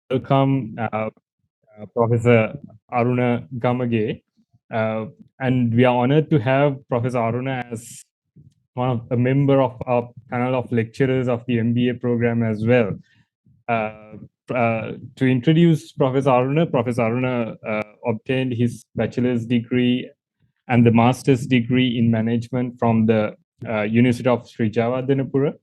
welcome Professor Aruna Gamage. Uh, and we are honored to have Professor Aruna as one of a member of our panel of lecturers of the MBA program as well. To introduce Professor Aruna obtained his bachelor's degree and the master's degree in management from the University of Sri Jayewardenepura.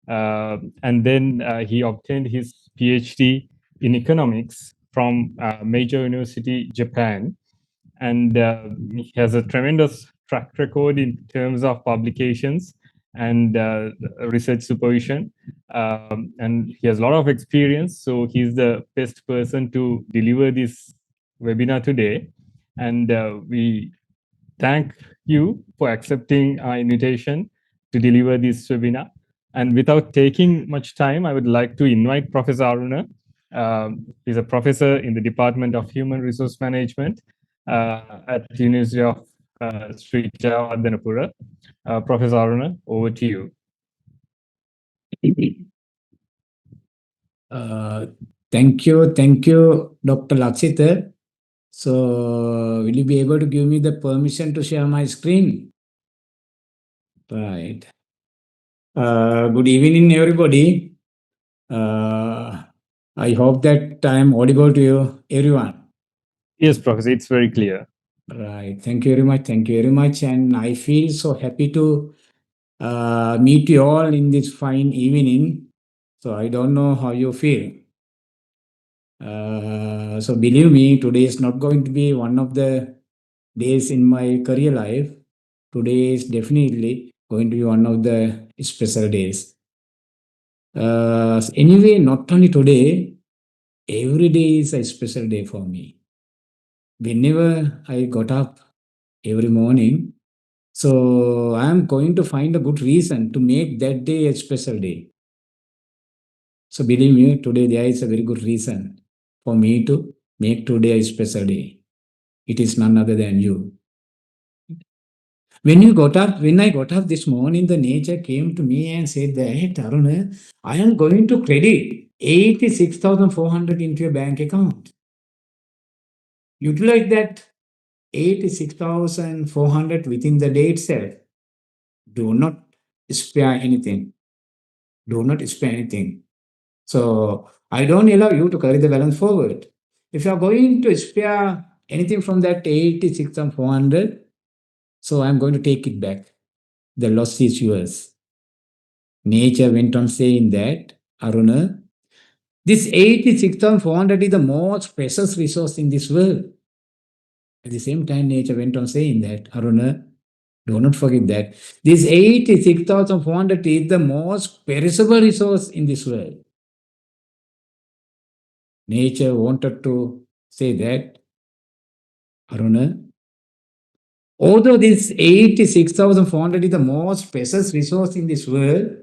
And then he obtained his PhD in economics from major university Japan, and he has a tremendous track record in terms of publications and research supervision, and he has a lot of experience. So he's the best person to deliver this webinar today, and we thank you for accepting our invitation to deliver this webinar. And without taking much time, I would like to invite Professor Aruna. He's a professor in the Department of Human Resource Management at the University of Sri Jayewardenepura. Professor Aruna, over to you. Thank you, Dr. Laksita. So, will you be able to give me the permission to share my screen? Right. Good evening, everybody. I hope that I'm audible to you, everyone. Yes, Professor, it's very clear. Right. Thank you very much. Thank you very much. And I feel so happy to meet you all in this fine evening. So, I don't know how you feel. So believe me, today is not going to be one of the days in my career life. Today is definitely going to be one of the special days. Anyway, not only today, every day is a special day for me. Whenever I got up every morning, so I am going to find a good reason to make that day a special day. So believe me, today there is a very good reason for me to make today a special day. It is none other than you. When I got up this morning, the nature came to me and said that, hey, Aruna, I am going to credit 86,400 into your bank account. Utilize that 86,400 within the day itself. Do not spare anything. Do not spare anything. So I don't allow you to carry the balance forward. If you are going to spare anything from that 86,400, so I'm going to take it back. The loss is yours. Nature went on saying that, Aruna, this 86,400 is the most precious resource in this world. At the same time, nature went on saying that, Aruna, do not forget that this 86,400 is the most perishable resource in this world. Nature wanted to say that, Aruna, although this 86,400 is the most precious resource in this world,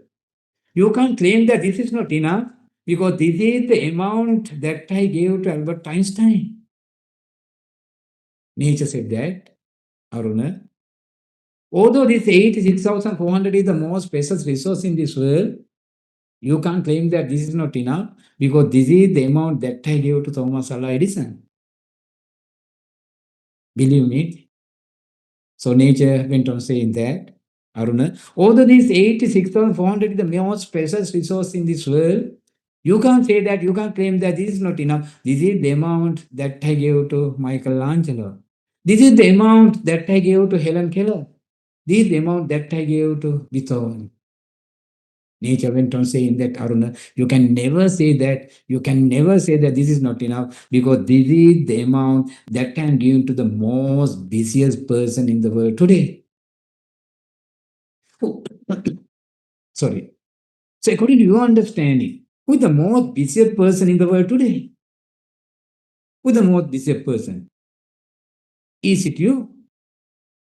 you can't claim that this is not enough because this is the amount that I gave to Albert Einstein. Nature said that, Aruna, although this 86,400 is the most precious resource in this world, you can't claim that this is not enough because this is the amount that I gave to Thomas Alva Edison. Believe me. So nature went on saying that, Aruna, although this 86,400 is the most precious resource in this world, you can't say that, you can't claim that this is not enough. This is the amount that I gave to Michelangelo. This is the amount that I gave to Helen Keller. This is the amount that I gave to Beethoven. Nature went on saying that, Aruna, you can never say that, this is not enough because this is the amount that I'm giving to the most busiest person in the world today. Sorry. So according to your understanding, who is the most busiest person in the world today? Who is the most busiest person? Is it you?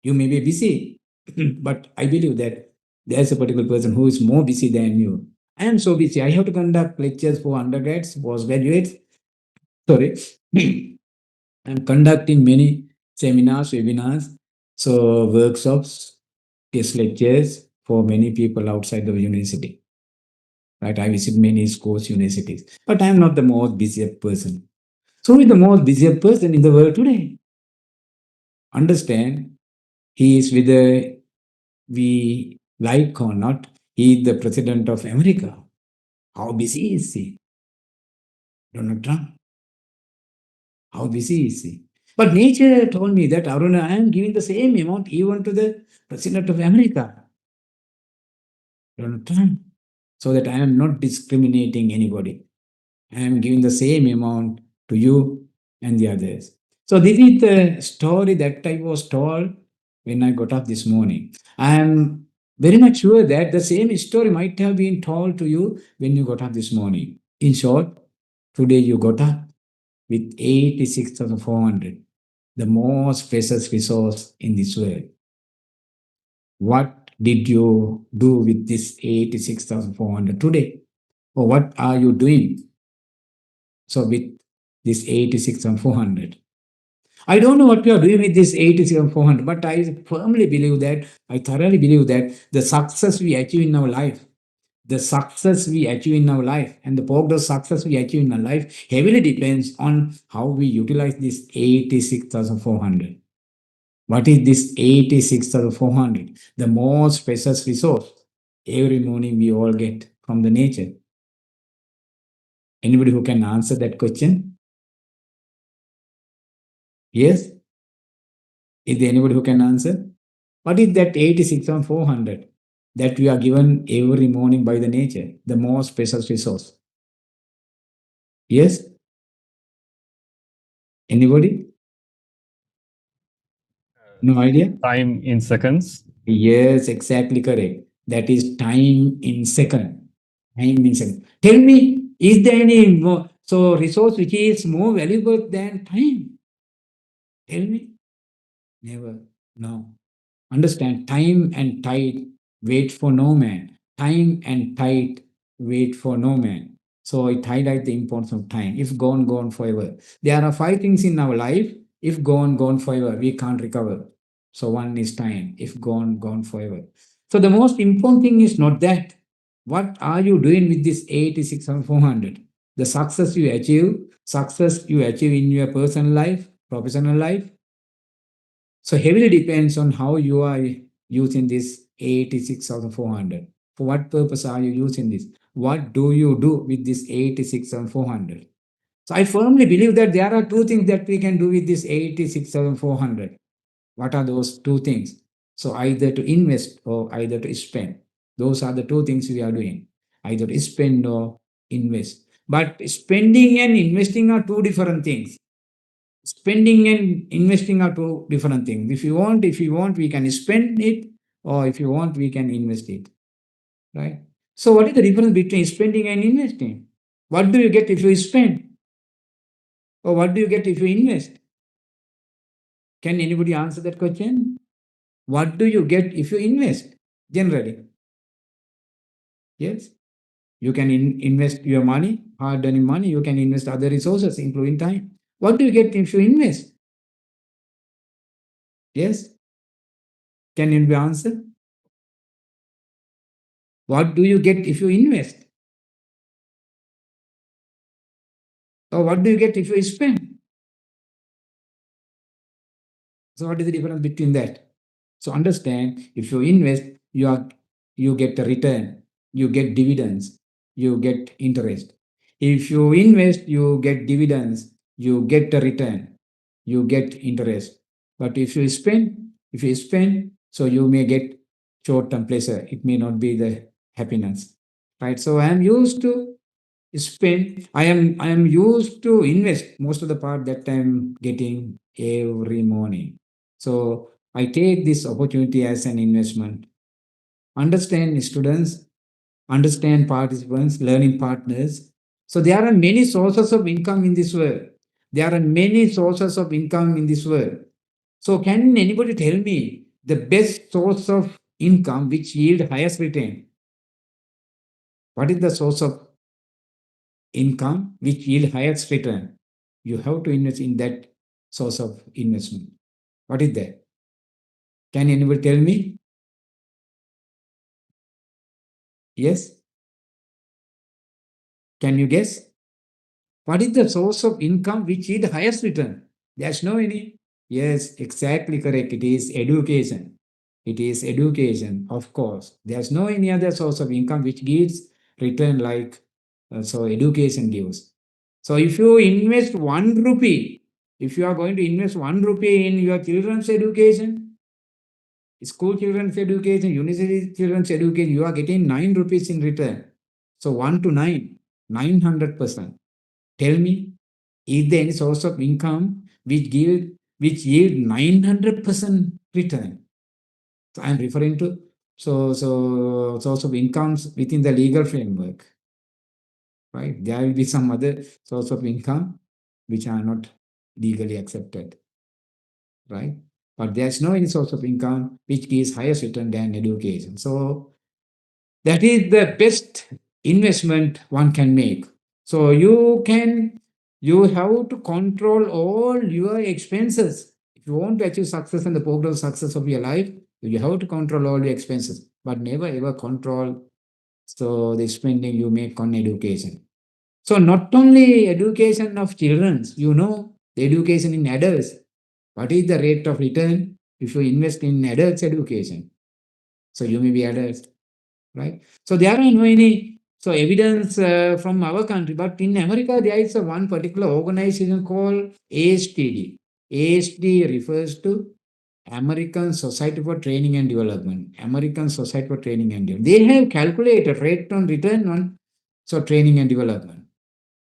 You may be busy, but I believe that there's a particular person who is more busy than you. I am so busy. I have to conduct lectures for undergrads, postgraduates. Sorry. I'm conducting many seminars, webinars, so workshops, guest lectures for many people outside the university. right? I visit many schools, universities, but I am not the most busiest person. So who is the most busiest person in the world today? Understand, he is whether we like or not, he is the president of America. How busy is he? Donald Trump. How busy is he? But nature told me that, Aruna, I am giving the same amount even to the president of America, Donald Trump, so that I am not discriminating anybody. I am giving the same amount to you and the others. So this is the story that I was told when I got up this morning. I am very much sure that the same story might have been told to you when you got up this morning. In short, today you got up with 86,400, the most precious resource in this world. What did you do with this 86,400 today? Or what are you doing? So with this 86,400. I don't know what you are doing with this 86,400, but I firmly believe that, I thoroughly believe that the success we achieve in our life, the success we achieve in our life and the progress success we achieve in our life heavily depends on how we utilize this 86,400. What is this 86,400? The most precious resource every morning we all get from the nature. Anybody who can answer that question? Yes? Is there anybody who can answer? What is that 86,400 that we are given every morning by the nature, the most precious resource? Yes? Anybody? No idea? Time in seconds. Yes, exactly correct. That is time in second. Time in second. Tell me, is there any more, so resource which is more valuable than time? Tell me. Never. No. Understand, time and tide wait for no man. Time and tide wait for no man. So it highlights the importance of time. If gone, gone forever. There are 5 things in our life. If gone, gone forever, we can't recover. So one is time. If gone, gone forever. So the most important thing is not that. What are you doing with this 86,400? The success you achieve in your personal life, professional life, so heavily depends on how you are using this 86,400. For what purpose are you using this? What do you do with this 86,400? So I firmly believe that there are 2 things that we can do with this 86,400. What are those 2 things? So either to invest or either to spend. Those are the 2 things we are doing. Either to spend or invest. But spending and investing are 2 different things. Spending and investing are 2 different things. If you want, we can spend it, or if you want, we can invest it. Right? So, what is the difference between spending and investing? What do you get if you spend? Or what do you get if you invest? Can anybody answer that question? What do you get if you invest? Generally. Yes? You can invest your money, hard earning money, you can invest other resources, including time. What do you get if you invest? Yes? Can anybody answer? What do you get if you invest? Or what do you get if you spend? So what is the difference between that? So understand, if you invest, you get a return, you get dividends, you get interest. If you invest, you get dividends, you get a return, you get interest. But if you spend, so you may get short-term pleasure. It may not be the happiness. Right. So I am used to spend. I am used to invest most of the part that I'm getting every morning. So I take this opportunity as an investment. Understand, students, understand, participants, learning partners. So there are many sources of income in this world. There are many sources of income in this world. So can anybody tell me the best source of income which yield highest return? What is the source of income which yield highest return? You have to invest in that source of investment. What is that? Can anybody tell me? Yes? Can you guess? What is the source of income which is the highest return? There's no any. Yes, exactly correct. It is education. It is education, of course. There's no any other source of income which gives return like so education gives. So if you invest 1 rupee, if you are going to invest 1 rupee in your children's education, school children's education, university children's education, you are getting 9 rupees in return. So 1 to 9, 900%. Tell me, is there any source of income which yield 900% return? So I'm referring to source of incomes within the legal framework, right? There will be some other source of income which are not legally accepted, right? But there's no any source of income which gives highest return than education. So that is the best investment one can make. So you have to control all your expenses. If you want to achieve success and the program success of your life, you have to control all your expenses, but never ever control the spending you make on education. So not only education of children, the education in adults. What is the rate of return if you invest in adults education? So you may be adults, right? So there are no any evidence from our country, but in America there is one particular organization called ASTD. ASD refers to American Society for Training and Development. American Society for Training and Development. They have calculated rate on return on training and development,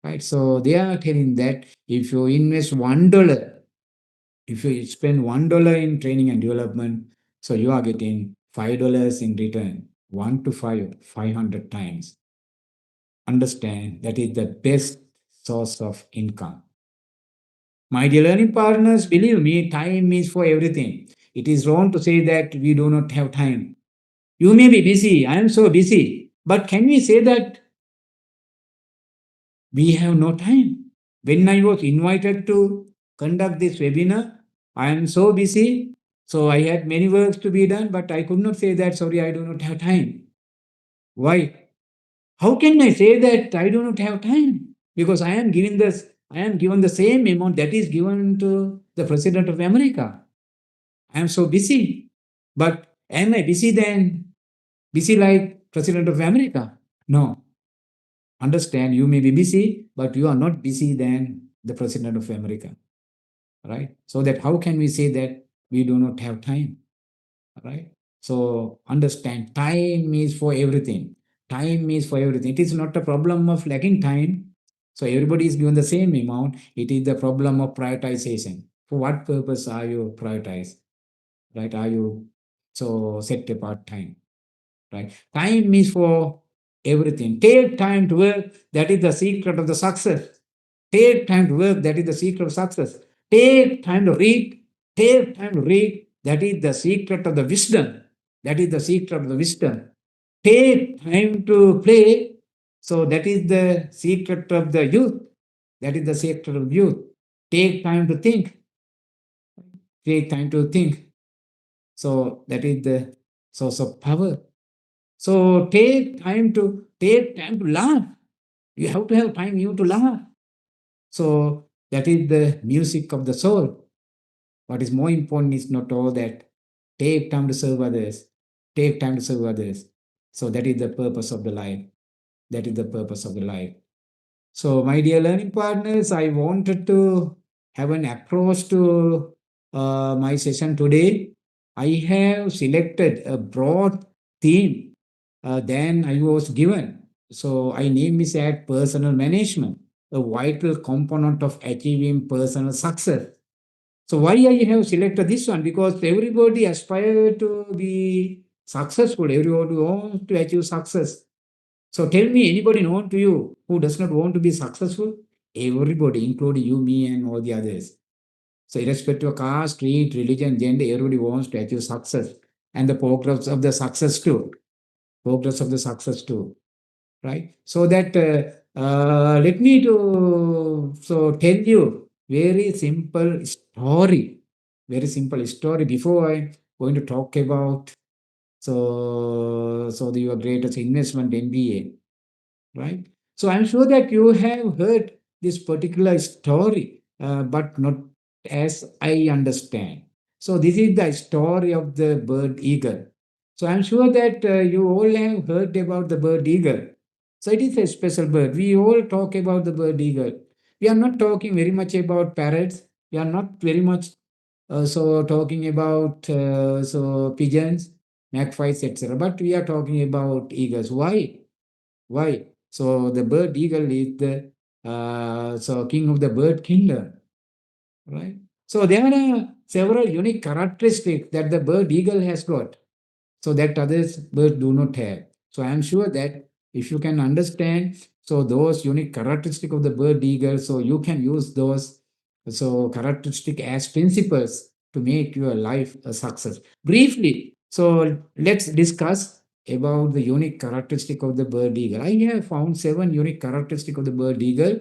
right? So they are telling that if you invest $1, if you spend $1 in training and development, so you are getting $5 in return, 1 to 5, 500 times. Understand that is the best source of income. My dear learning partners, believe me, time is for everything. It is wrong to say that we do not have time. You may be busy, I am so busy, but can we say that we have no time? When I was invited to conduct this webinar, I am so busy, so I had many works to be done, but I could not say that, sorry, I do not have time. Why? How can I say that I do not have time? Because I am given the same amount that is given to the President of America. I am so busy. But am I busy then? Busy like President of America? No. Understand, you may be busy, but you are not busy than the President of America. Right? So that how can we say that we do not have time? Right? So understand, time is for everything. Time is for everything. It is not a problem of lacking time. So everybody is given the same amount. It is the problem of prioritization. For what purpose are you prioritized? Right? Are you set apart time? Right? Time is for everything. Take time to work. That is the secret of the success. Take time to work. That is the secret of success. Take time to read. Take time to read. That is the secret of the wisdom. That is the secret of the wisdom. Take time to play. So that is the secret of the youth. That is the secret of youth. Take time to think. Take time to think. So that is the source of power. So take time to laugh. You have to have time you to laugh. So that is the music of the soul. What is more important is not all that. Take time to serve others. Take time to serve others. So that is the purpose of the life. That is the purpose of the life. So, my dear learning partners, I wanted to have an approach to my session today. I have selected a broad theme than I was given. So, I name is at personal management, a vital component of achieving personal success. So, why I have selected this one? Because everybody aspire to be successful. Everybody wants to achieve success. So tell me, anybody known to you who does not want to be successful? Everybody, including you, me, and all the others. So irrespective of caste, creed, religion, gender, everybody wants to achieve success and the progress of the success too. Progress of the success too, right? So that let me to tell you very simple story. Very simple story before I'm going to talk about your greatest investment MBA, right? So I'm sure that you have heard this particular story, but not as I understand. So this is the story of the bird eagle. So I'm sure that you all have heard about the bird eagle. So it is a special bird. We all talk about the bird eagle. We are not talking very much about parrots. We are not very much so talking about so pigeons, magpies, etc. But we are talking about eagles. Why? Why? So the bird eagle is the so king of the bird kingdom, right? So there are several unique characteristics that the bird eagle has got, so that others birds do not have. So I am sure that if you can understand so those unique characteristic of the bird eagle, so you can use those so characteristic as principles to make your life a success. Briefly, so let's discuss about the unique characteristic of the bird eagle. I have found 7 unique characteristic of the bird eagle.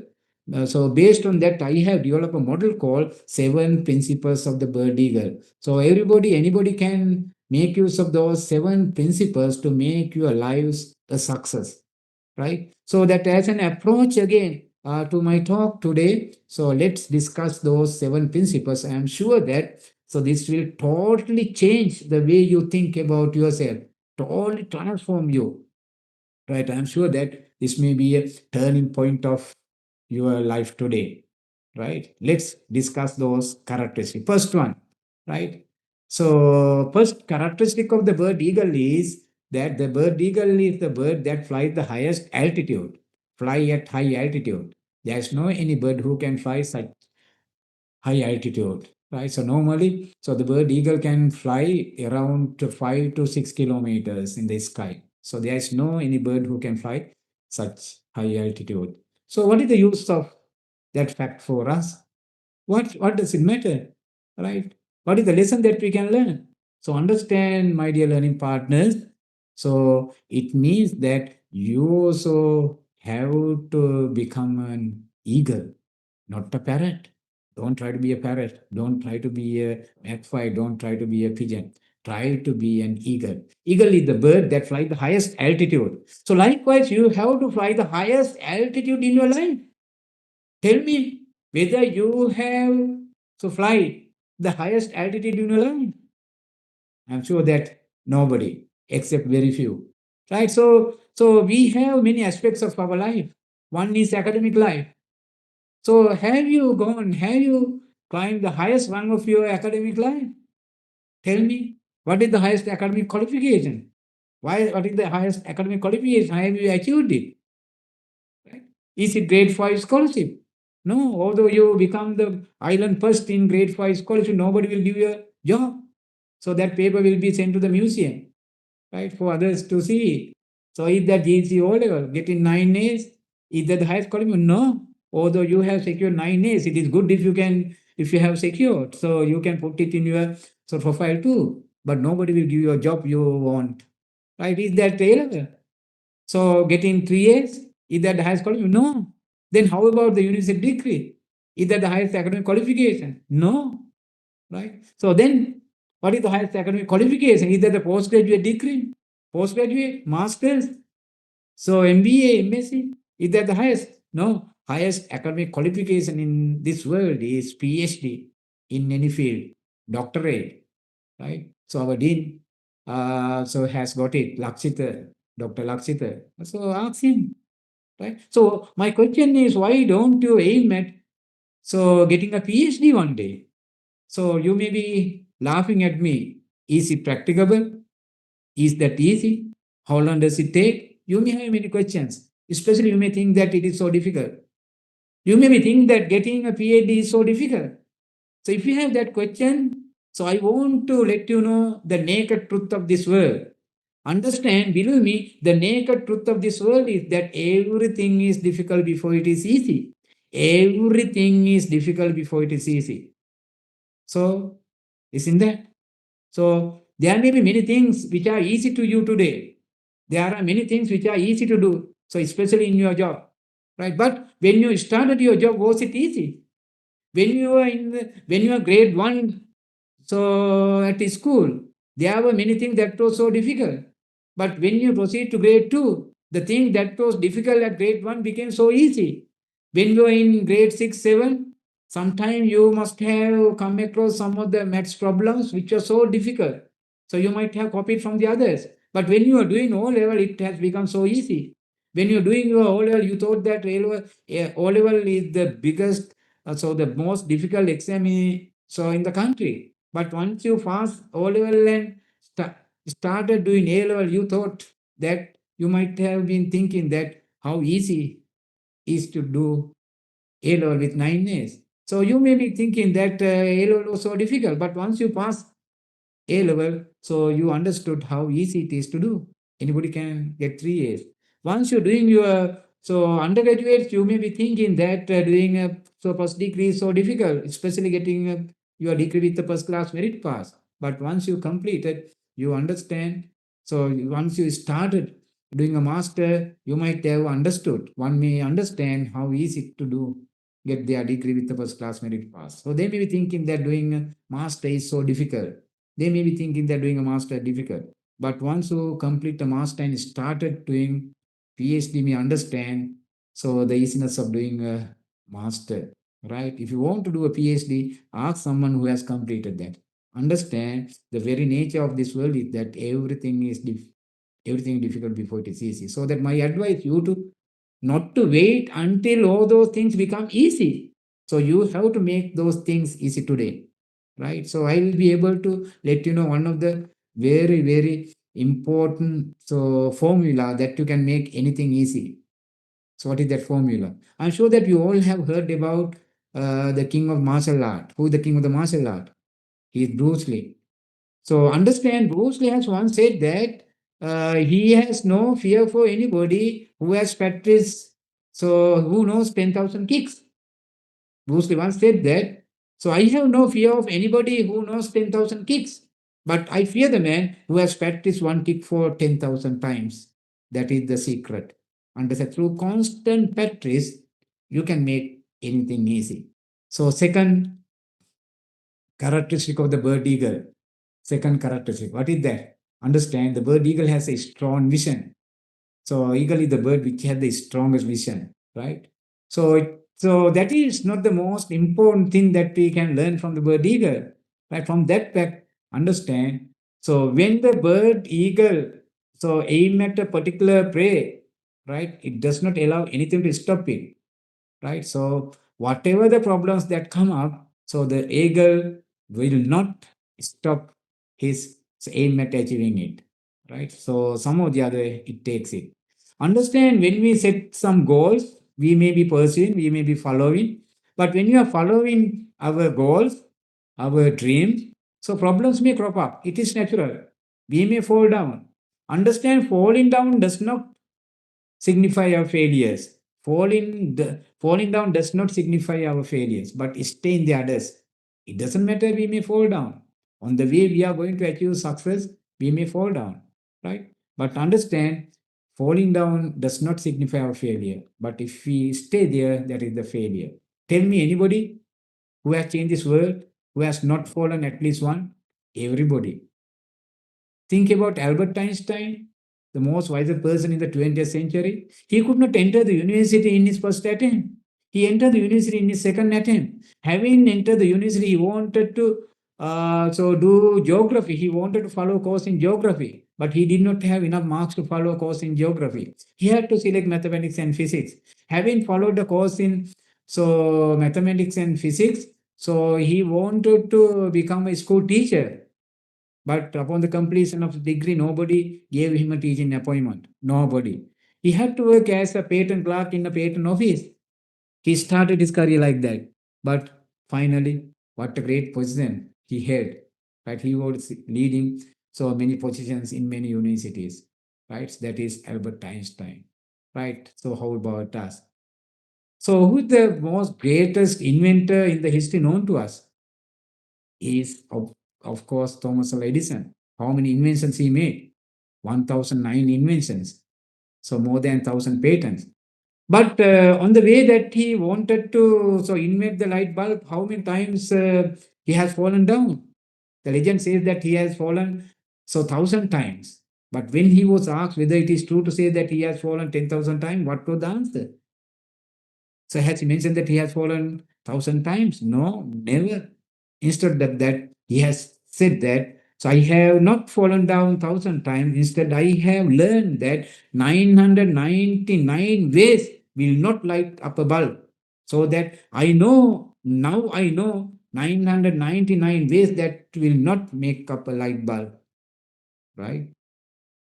So based on that, I have developed a model called 7 principles of the bird eagle. So anybody can make use of those 7 principles to make your lives a success, right? So that as an approach again to my talk today, so let's discuss those 7 principles. I am sure that so this will totally change the way you think about yourself, totally transform you, right? I am sure that this may be a turning point of your life today, right? Let's discuss those characteristics. First one, right? So, first characteristic of the bird eagle is that the bird eagle is the bird that flies the highest altitude, fly at high altitude. There's no any bird who can fly such high altitude, right? So normally, so the bird eagle can fly around to 5 to 6 kilometers in the sky. So there is no any bird who can fly such high altitude. So what is the use of that fact for us? What does it matter, right? What is the lesson that we can learn? So understand, my dear learning partners. So it means that you also have to become an eagle, not a parrot. Don't try to be a parrot. Don't try to be a magpie. Don't try to be a pigeon. Try to be an eagle. Eagle is the bird that flies the highest altitude. So likewise, you have to fly the highest altitude in your life. Tell me whether you have to fly the highest altitude in your life. I'm sure that nobody, except very few. Right? So we have many aspects of our life. One is academic life. So have you climbed the highest rung of your academic life? Tell me, what is the highest academic qualification? What is the highest academic qualification? Have you achieved it? Right? Is it grade 5 scholarship? No, although you become the island first in grade 5 scholarship, nobody will give you a job. So that paper will be sent to the museum, right, for others to see. So if that GC O level, getting 9 A's, is that the highest qualification? No. Although you have secured 9 A's, it is good if you have secured. So you can put it in your profile too. But nobody will give you a job you want. Right? Is that A level? So getting 3 A's, is that the highest qualification? No. Then how about the university degree? Is that the highest academic qualification? No. Right? So then what is the highest academic qualification? Is that the postgraduate degree? Postgraduate, master's? So MBA, MSc? Is that the highest? No. Highest academic qualification in this world is PhD in any field, doctorate, right? So our dean so has got it, Lakshita, Dr. Lakshita. So ask him, right? So my question is, why don't you aim at so getting a PhD one day? So you may be laughing at me. Is it practicable? Is that easy? How long does it take? You may have many questions. Especially you may think that it is so difficult. You may think that getting a PhD is so difficult. So if you have that question, so I want to let you know the naked truth of this world. Understand, believe me, the naked truth of this world is that everything is difficult before it is easy. Everything is difficult before it is easy. So, isn't that? So, there may be many things which are easy to you today. There are many things which are easy to do. So, especially in your job, right? But when you started your job, was it easy? When you are grade 1, so at school, there were many things that were so difficult. But when you proceed to grade 2, The thing that was difficult at grade 1 became so easy. When you are in grade 6, 7, sometime you must have come across some of the maths problems which are so difficult. So you might have copied from the others. But when you are doing O level, it has become so easy. When you're doing your O level, you thought that O level is the biggest, so the most difficult exam in the country. But once you pass O level and started doing A level, you thought that you might have been thinking that how easy is to do A level with 9 A's. So you may be thinking that A level was so difficult, but once you pass A level, so you understood how easy it is to do. Anybody can get 3 A's. Once you're doing your undergraduates, you may be thinking that doing a first degree is so difficult, especially getting your degree with the first class merit pass. But once you complete it, you understand. So once you started doing a master, you might have understood. One may understand how easy to do get their degree with the first class merit pass. So they may be thinking that doing a master is so difficult. They may be thinking they're doing a master difficult. But once you complete a master and started doing PhD, may understand so the easiness of doing a master, right? If you want to do a PhD, ask someone who has completed that. Understand the very nature of this world is that everything is everything difficult before it is easy. So that my advice you to not to wait until all those things become easy. So you have to make those things easy today, right? So I will be able to let you know one of the very important formula that you can make anything easy. So what is that formula? I'm sure that you all have heard about the king of martial art. Who is the king of the martial art? He is Bruce Lee. So understand, Bruce Lee has once said that he has no fear for anybody who has practiced, so who knows 10,000 kicks. Bruce Lee once said that. So I have no fear of anybody who knows 10,000 kicks. But I fear the man who has practiced one kick for 10,000 times. That is the secret. Understand? Through constant practice, you can make anything easy. So second characteristic of the bird eagle. Second characteristic. What is that? Understand the bird eagle has a strong vision. So eagle is the bird which has the strongest vision, right? So that is not the most important thing that we can learn from the bird eagle, right? From that fact, understand. So when the bird eagle aim at a particular prey, right? It does not allow anything to stop it, right? So whatever the problems that come up, so the eagle will not stop his aim at achieving it, right? So some of the other it takes it. Understand when we set some goals, we may be pursuing, we may be following, but when you are following our goals, our dreams, so problems may crop up. It is natural. We may fall down. Understand falling down does not signify our failures. Falling down does not signify our failures, but stay in the others. It doesn't matter, we may fall down. On the way we are going to achieve success, we may fall down, right? But understand, falling down does not signify our failure. But if we stay there, that is the failure. Tell me anybody who has changed this world, who has not fallen at least one? Everybody. Think about Albert Einstein, the most wiser person in the 20th century. He could not enter the university in his first attempt. He entered the university in his second attempt. Having entered the university, he wanted to do geography. He wanted to follow a course in geography, but he did not have enough marks to follow a course in geography. He had to select mathematics and physics. Having followed the course in mathematics and physics, so he wanted to become a school teacher. But upon the completion of the degree, nobody gave him a teaching appointment. Nobody. He had to work as a patent clerk in a patent office. He started his career like that. But finally, what a great position he held. Right? He was leading so many positions in many universities. Right? That is Albert Einstein. Right? So how about us? So who is the most greatest inventor in the history known to us? Is of course Thomas Alva Edison. How many inventions he made? 1009 inventions. So more than 1000 patents. But on the way that he wanted to invent the light bulb, how many times he has fallen down? The legend says that he has fallen 1000 times. But when he was asked whether it is true to say that he has fallen 10,000 times, what was the answer? So has he mentioned that he has fallen 1,000 times? No, never. Instead of that, he has said that, so I have not fallen down 1,000 times. Instead, I have learned that 999 ways will not light up a bulb. So that now I know 999 ways that will not make up a light bulb, right?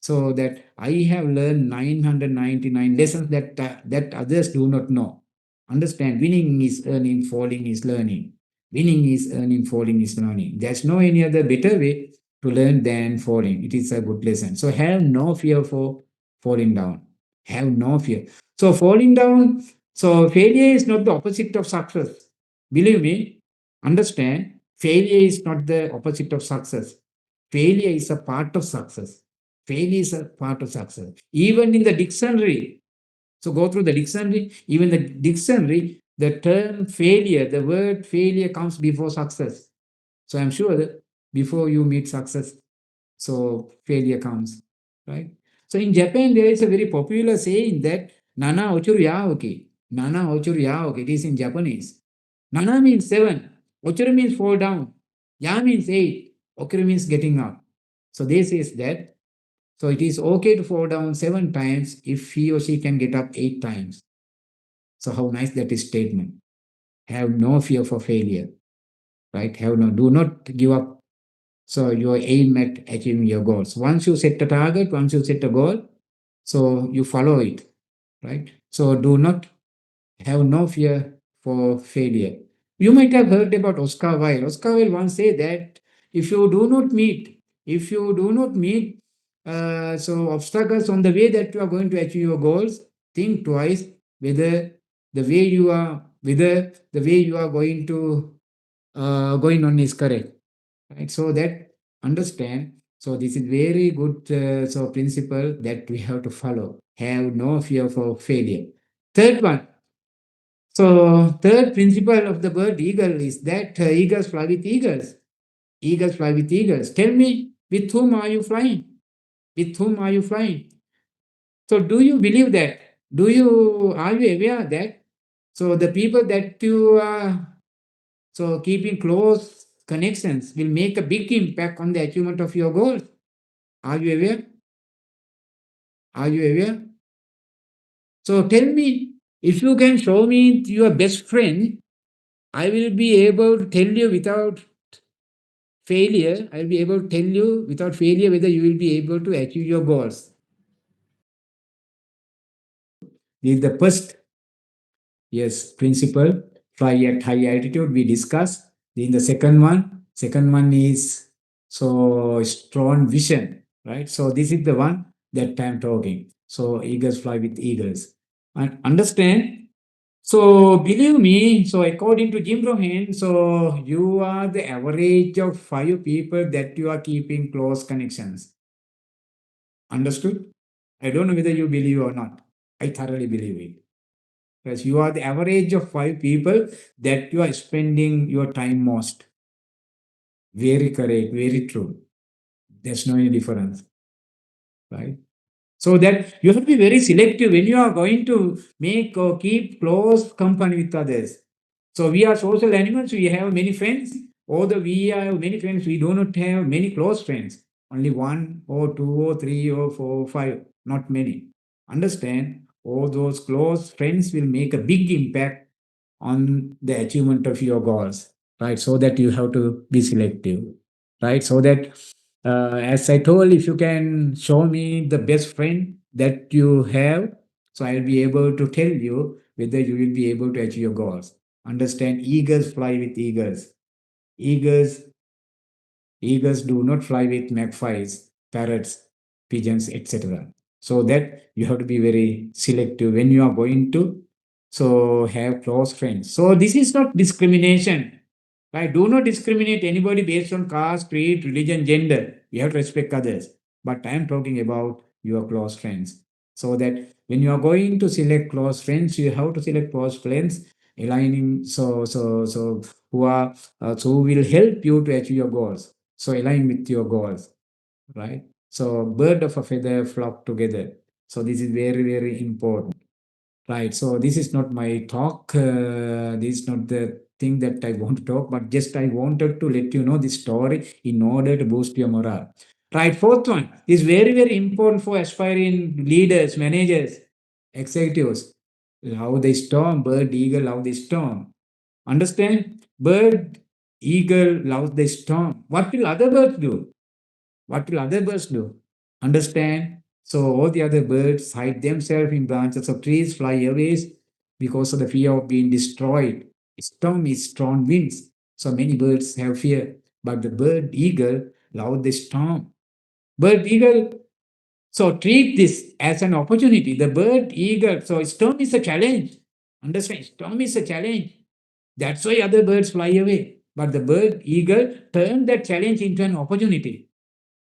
So that I have learned 999 lessons that others do not know. Understand, winning is earning, falling is learning. Winning is earning, falling is learning. There's no any other better way to learn than falling. It is a good lesson. So have no fear for falling down. Have no fear. So falling down, so failure is not the opposite of success. Believe me, understand, failure is not the opposite of success. Failure is a part of success. Failure is a part of success. Even in the dictionary, so go through the dictionary, even the dictionary, the term failure, the word failure comes before success. So I'm sure that before you meet success, so failure comes, right? So in Japan, there is a very popular saying that Nana Ochuru Yaoki. Nana Ochuru Yaoki. It is in Japanese. Nana means 7. Ochuru means fall down. Ya means 8. Okuru means getting up. So this is that. So it is okay to fall down 7 times if he or she can get up 8 times. So how nice that is statement. Have no fear for failure, right? Do not give up. So your aim at achieving your goals. Once you set a target, once you set a goal, so you follow it, right? So do not have no fear for failure. You might have heard about Oscar Wilde. Oscar Wilde once said that if you do not meet so obstacles on the way that you are going to achieve your goals, think twice whether the way you are going on is correct, right? So that understand. So this is very good principle that we have to follow. Have no fear for failure. Third one. So third principle of the bird eagle is that eagles fly with eagles. Eagles fly with eagles. Tell me, with whom are you flying? With whom are you flying? So do you believe that? Are you aware that? So the people that you are so keeping close connections will make a big impact on the achievement of your goals. Are you aware? Are you aware? So tell me, if you can show me your best friend, I will be able to tell you without failure, I'll be able to tell you without failure whether you will be able to achieve your goals. This is the first, yes, principle. Fly at high altitude, we discussed. Then the second one is so strong vision, right? So this is the one that I'm talking. So eagles fly with eagles. And understand. So believe me, so according to Jim Rohn, so you are the average of 5 people that you are keeping close connections. Understood? I don't know whether you believe or not. I thoroughly believe it. Because you are the average of 5 people that you are spending your time most. Very correct, very true. There's no any difference, right? So that you have to be very selective when you are going to make or keep close company with others. So we are social animals, we have many friends. Although we have many friends, we do not have many close friends. Only 1 or 2 or 3 or 4 or 5, not many. Understand, all those close friends will make a big impact on the achievement of your goals, right? So that you have to be selective, right? So that, as I told, if you can show me the best friend that you have, so I'll be able to tell you whether you will be able to achieve your goals. Understand, eagles fly with eagles. Eagles Eagles do not fly with magpies, parrots, pigeons, etc. So that you have to be very selective when you are going to so have close friends. So this is not discrimination. Right? Do not discriminate anybody based on caste, creed, religion, gender. You have to respect others. But I am talking about your close friends. So that when you are going to select close friends, you have to select close friends aligning so who are so who will help you to achieve your goals. So align with your goals, right? So bird of a feather flock together. So this is very, very important. Right. So this is not my talk. This is not the thing that I want to talk, but just I wanted to let you know this story in order to boost your morale. Right. Fourth one is very, very important for aspiring leaders, managers, executives. Love the storm, bird, eagle, love the storm. Understand? Bird, eagle, love the storm. What will other birds do? What will other birds do? Understand? So all the other birds hide themselves in branches of trees, fly away because of the fear of being destroyed. Storm is strong winds. So many birds have fear. But the bird eagle love the storm. Bird eagle, so treat this as an opportunity. The bird eagle, so storm is a challenge. Understand? Storm is a challenge. That's why other birds fly away. But the bird eagle turn that challenge into an opportunity.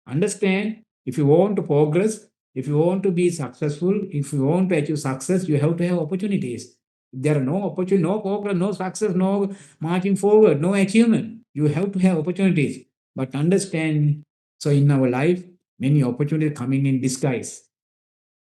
Understand, if you want to progress, if you want to be successful, if you want to achieve success, you have to have opportunities. If there are no opportunity, no progress, no success, no marching forward, no achievement. You have to have opportunities. But understand, so in our life, many opportunities coming in disguise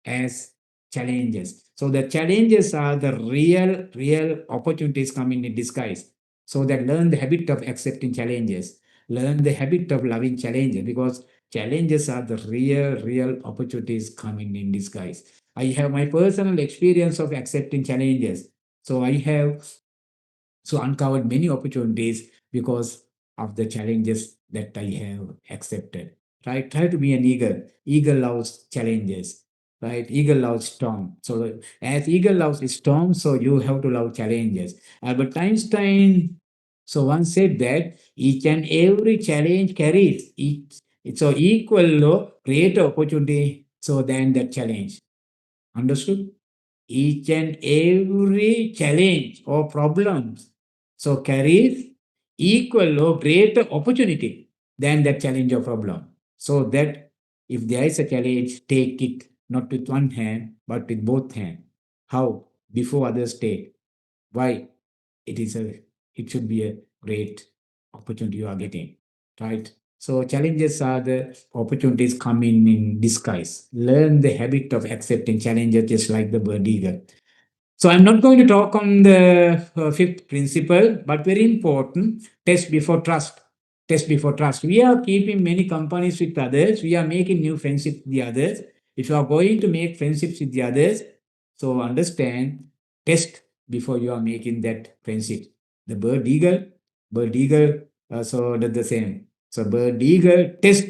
as challenges. So the challenges are the real opportunities coming in disguise. So that learn the habit of accepting challenges, learn the habit of loving challenges, because challenges are the real opportunities coming in disguise. I have my personal experience of accepting challenges. So I have uncovered many opportunities because of the challenges that I have accepted. Right? Try to be an eagle. Eagle loves challenges. Right? Eagle loves storm. So as eagle loves storm, so you have to love challenges. Albert Einstein so once said that each and every challenge carries so equal or greater opportunity so than that challenge. Understood? Each and every challenge or problems so carries equal or greater opportunity than that challenge or problem. So that if there is a challenge, take it not with one hand but with both hands. How? Before others take. Why? It should be a great opportunity you are getting, right? So challenges are the opportunities coming in disguise. Learn the habit of accepting challenges just like the bird eagle. So I'm not going to talk on the fifth principle, but very important, test before trust. Test before trust. We are keeping many companies with others. We are making new friendships with the others. If you are going to make friendships with the others, so understand, test before you are making that friendship. The bird eagle, so that's the same. So bird eagle test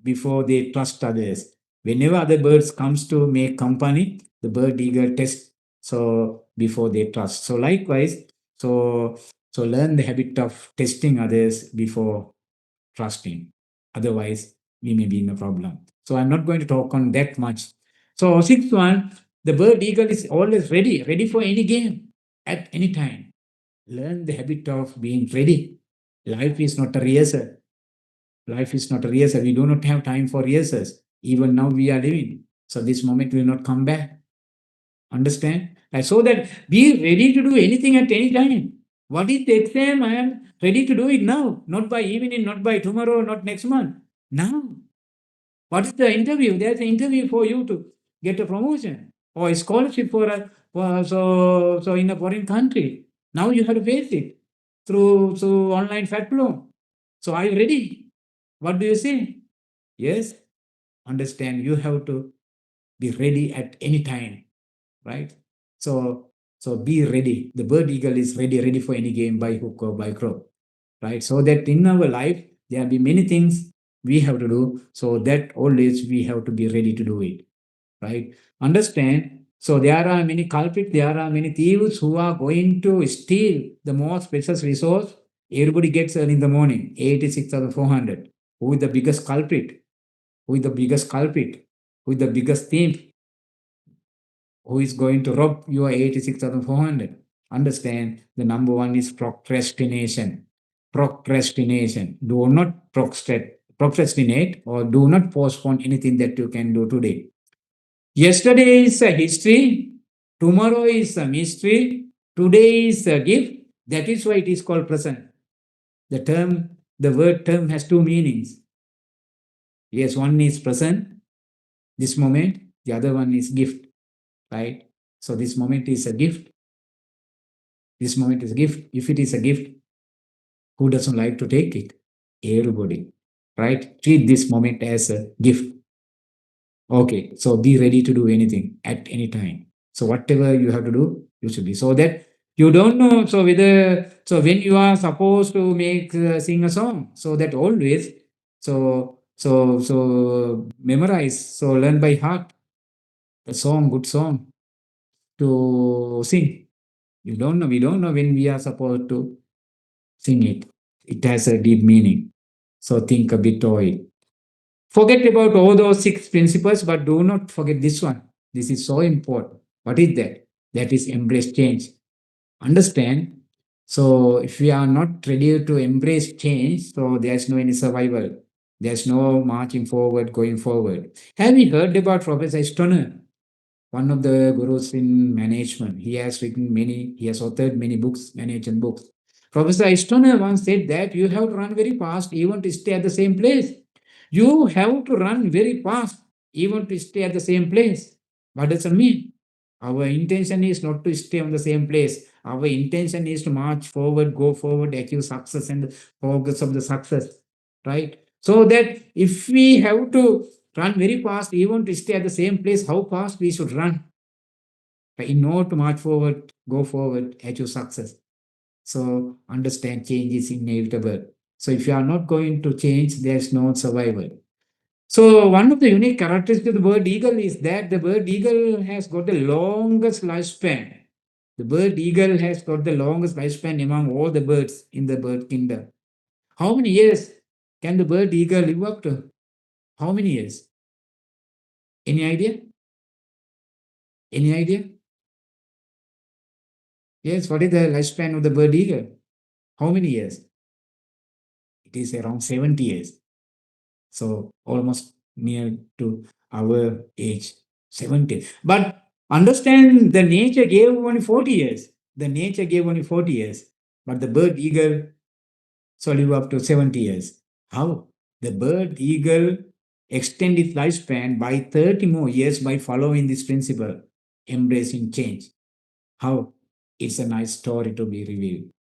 before they trust others. Whenever other birds comes to make company, the bird eagle test so before they trust. So likewise, so learn the habit of testing others before trusting. Otherwise, we may be in a problem. So I'm not going to talk on that much. So sixth one, the bird eagle is always ready for any game at any time. Learn the habit of being ready. Life is not a rehearsal. Life is not a rehearsal. We do not have time for rehearsals. Even now we are living. So this moment will not come back. Understand? And so that be ready to do anything at any time. What is the exam? I am ready to do it now. Not by evening, not by tomorrow, not next month. Now. What is the interview? There's an interview for you to get a promotion or a scholarship so in a foreign country. Now you have to face it through online platform. So are you ready? What do you say? Yes. Understand you have to be ready at any time, right? So be ready. The bird eagle is ready for any game by hook or by crook, right? So that in our life there will be many things we have to do. So that always we have to be ready to do it, right? Understand? So there are many culprits, there are many thieves who are going to steal the most precious resource. Everybody gets early in the morning, 86,400. Who is the biggest culprit? Who is the biggest culprit? Who is the biggest thief? Who is going to rob your 86,400? Understand, the number one is procrastination. Procrastination. Do not procrastinate or do not postpone anything that you can do today. Yesterday is a history. Tomorrow is a mystery. Today is a gift. That is why it is called present. The word term has two meanings. Yes, one is present, this moment, the other one is gift, right? So this moment is a gift. This moment is a gift. If it is a gift, who doesn't like to take it? Everybody, right? Treat this moment as a gift. Okay, so be ready to do anything at any time. So whatever you have to do, you should be. So that you don't know. So whether when you are supposed to make sing a song, so that always memorize. So learn by heart a song, good song to sing. You don't know. We don't know when we are supposed to sing it. It has a deep meaning. So think a bit of it. Forget about all those 6 principles, but do not forget this one. This is so important. What is that? That is embrace change. Understand? So if we are not ready to embrace change, so there's no any survival. There's no marching forward, going forward. Have you heard about Professor Stoner? One of the gurus in management. He has authored many books, management books. Professor Stoner once said that you have to run very fast even to stay at the same place. You have to run very fast even to stay at the same place. What does it mean? Our intention is not to stay on the same place. Our intention is to march forward, go forward, achieve success and focus of the success. Right? So that if we have to run very fast, even to stay at the same place, how fast we should run in order to march forward, go forward, achieve success. So understand change is inevitable. So if you are not going to change, there's no survival. So one of the unique characteristics of the bird eagle is that the bird eagle has got the longest lifespan. The bird eagle has got the longest lifespan among all the birds in the bird kingdom. How many years can the bird eagle live up to? How many years? Any idea? Any idea? Yes, what is the lifespan of the bird eagle? How many years? It is around 70 years. So almost near to our age, 70. But understand the nature gave only 40 years. The nature gave only 40 years. But the bird eagle so live up to 70 years. How? The bird eagle extend its lifespan by 30 more years by following this principle, embracing change. How? It's a nice story to be revealed.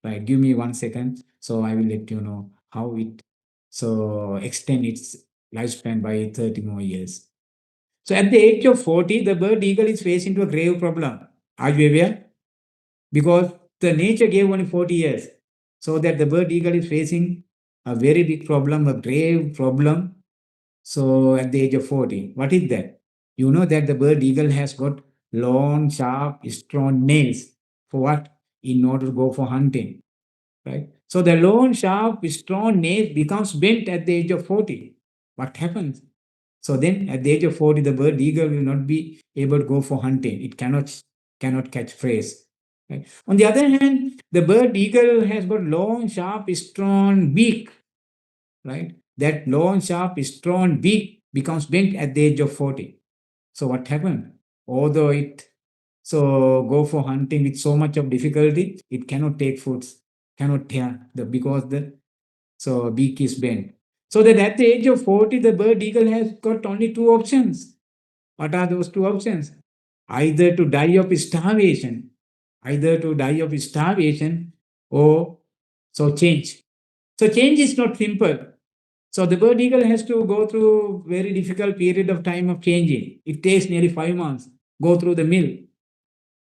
Right? Give me 1 second, so I will let you know how it extend its lifespan by 30 more years. So at the age of 40, the bird eagle is facing to a grave problem. Are you aware? Because the nature gave only 40 years. So that the bird eagle is facing a very big problem, a grave problem. So at the age of 40, what is that? You know that the bird eagle has got long, sharp, strong nails. For what? In order to go for hunting. Right? So the long, sharp, strong nail becomes bent at the age of 40. What happens? So then at the age of 40, the bird eagle will not be able to go for hunting. It cannot catch prey. Right? On the other hand, the bird eagle has got long, sharp, strong beak. Right? That long, sharp, strong beak becomes bent at the age of 40. So what happened? Although it go for hunting with so much of difficulty, it cannot take foods, cannot tear because the beak is bent. So that at the age of 40, the bird eagle has got only 2 options. What are those 2 options? Either to die of starvation, or change. So change is not simple. So the bird eagle has to go through very difficult period of time of changing. It takes nearly 5 months. Go through the mill,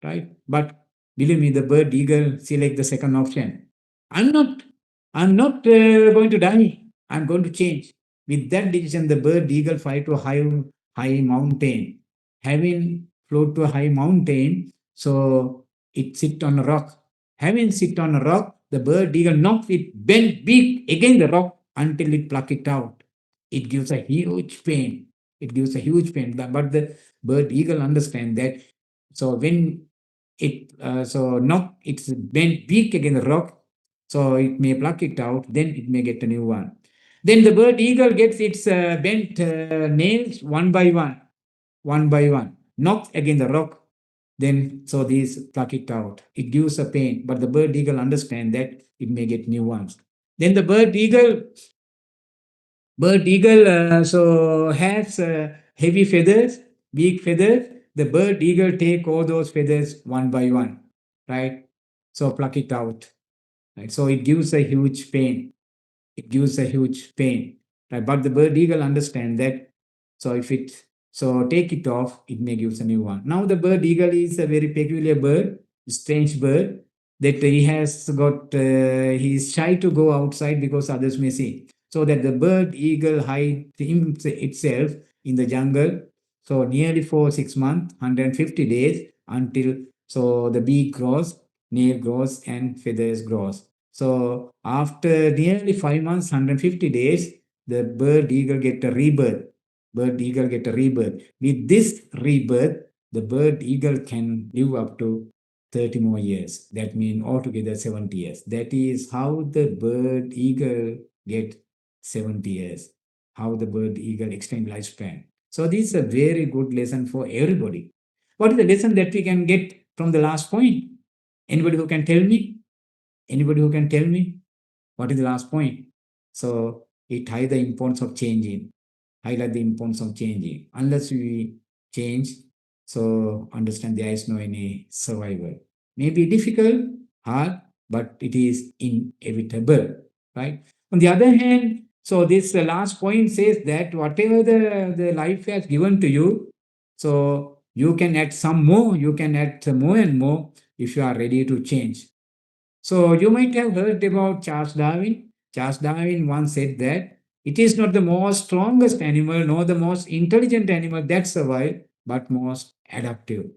right? But believe me, the bird eagle select the second option. I'm not going to die. I'm going to change. With that decision, the bird eagle fly to a high mountain. Having float to a high mountain, so it sit on a rock. Having sit on a rock, the bird eagle knocks it bent beak against the rock until it pluck it out. It gives a huge pain. It gives a huge pain. But the bird eagle understand that. So when it knock its bent beak against the rock, so it may pluck it out, then it may get a new one. Then the bird eagle gets its bent nails one by one, knocked against the rock. Then so these pluck it out. It gives a pain, but the bird eagle understand that it may get new ones. Then the bird eagle Bird eagle has heavy feathers, weak feathers. The bird eagle take all those feathers one by one, right? So pluck it out, right? So it gives a huge pain. It gives a huge pain, right? But the bird eagle understand that. So if it take it off, it may give a new one. Now the bird eagle is a very peculiar bird, strange bird that he has got. He is shy to go outside because others may see. So that the bird eagle hides itself in the jungle. So nearly for 6 months, 150 days until the beak grows, nail grows, and feathers grows. So after nearly 5 months, 150 days, the bird eagle get a rebirth. Bird eagle get a rebirth. With this rebirth, the bird eagle can live up to 30 more years. That means altogether 70 years. That is how the bird eagle get 70 years. How the bird eagle extend lifespan. So this is a very good lesson for everybody. What is the lesson that we can get from the last point? Anybody who can tell me? Anybody who can tell me what is the last point? So it highlights the importance of changing. Highlight the importance of changing. Unless we change, so understand there is no any survival. Maybe difficult, hard, but it is inevitable, right? On the other hand, so this last point says that whatever the life has given to you, so you can add some more, you can add more and more if you are ready to change. So you might have heard about Charles Darwin. Charles Darwin once said that it is not the most strongest animal nor the most intelligent animal that survive, but most adaptive,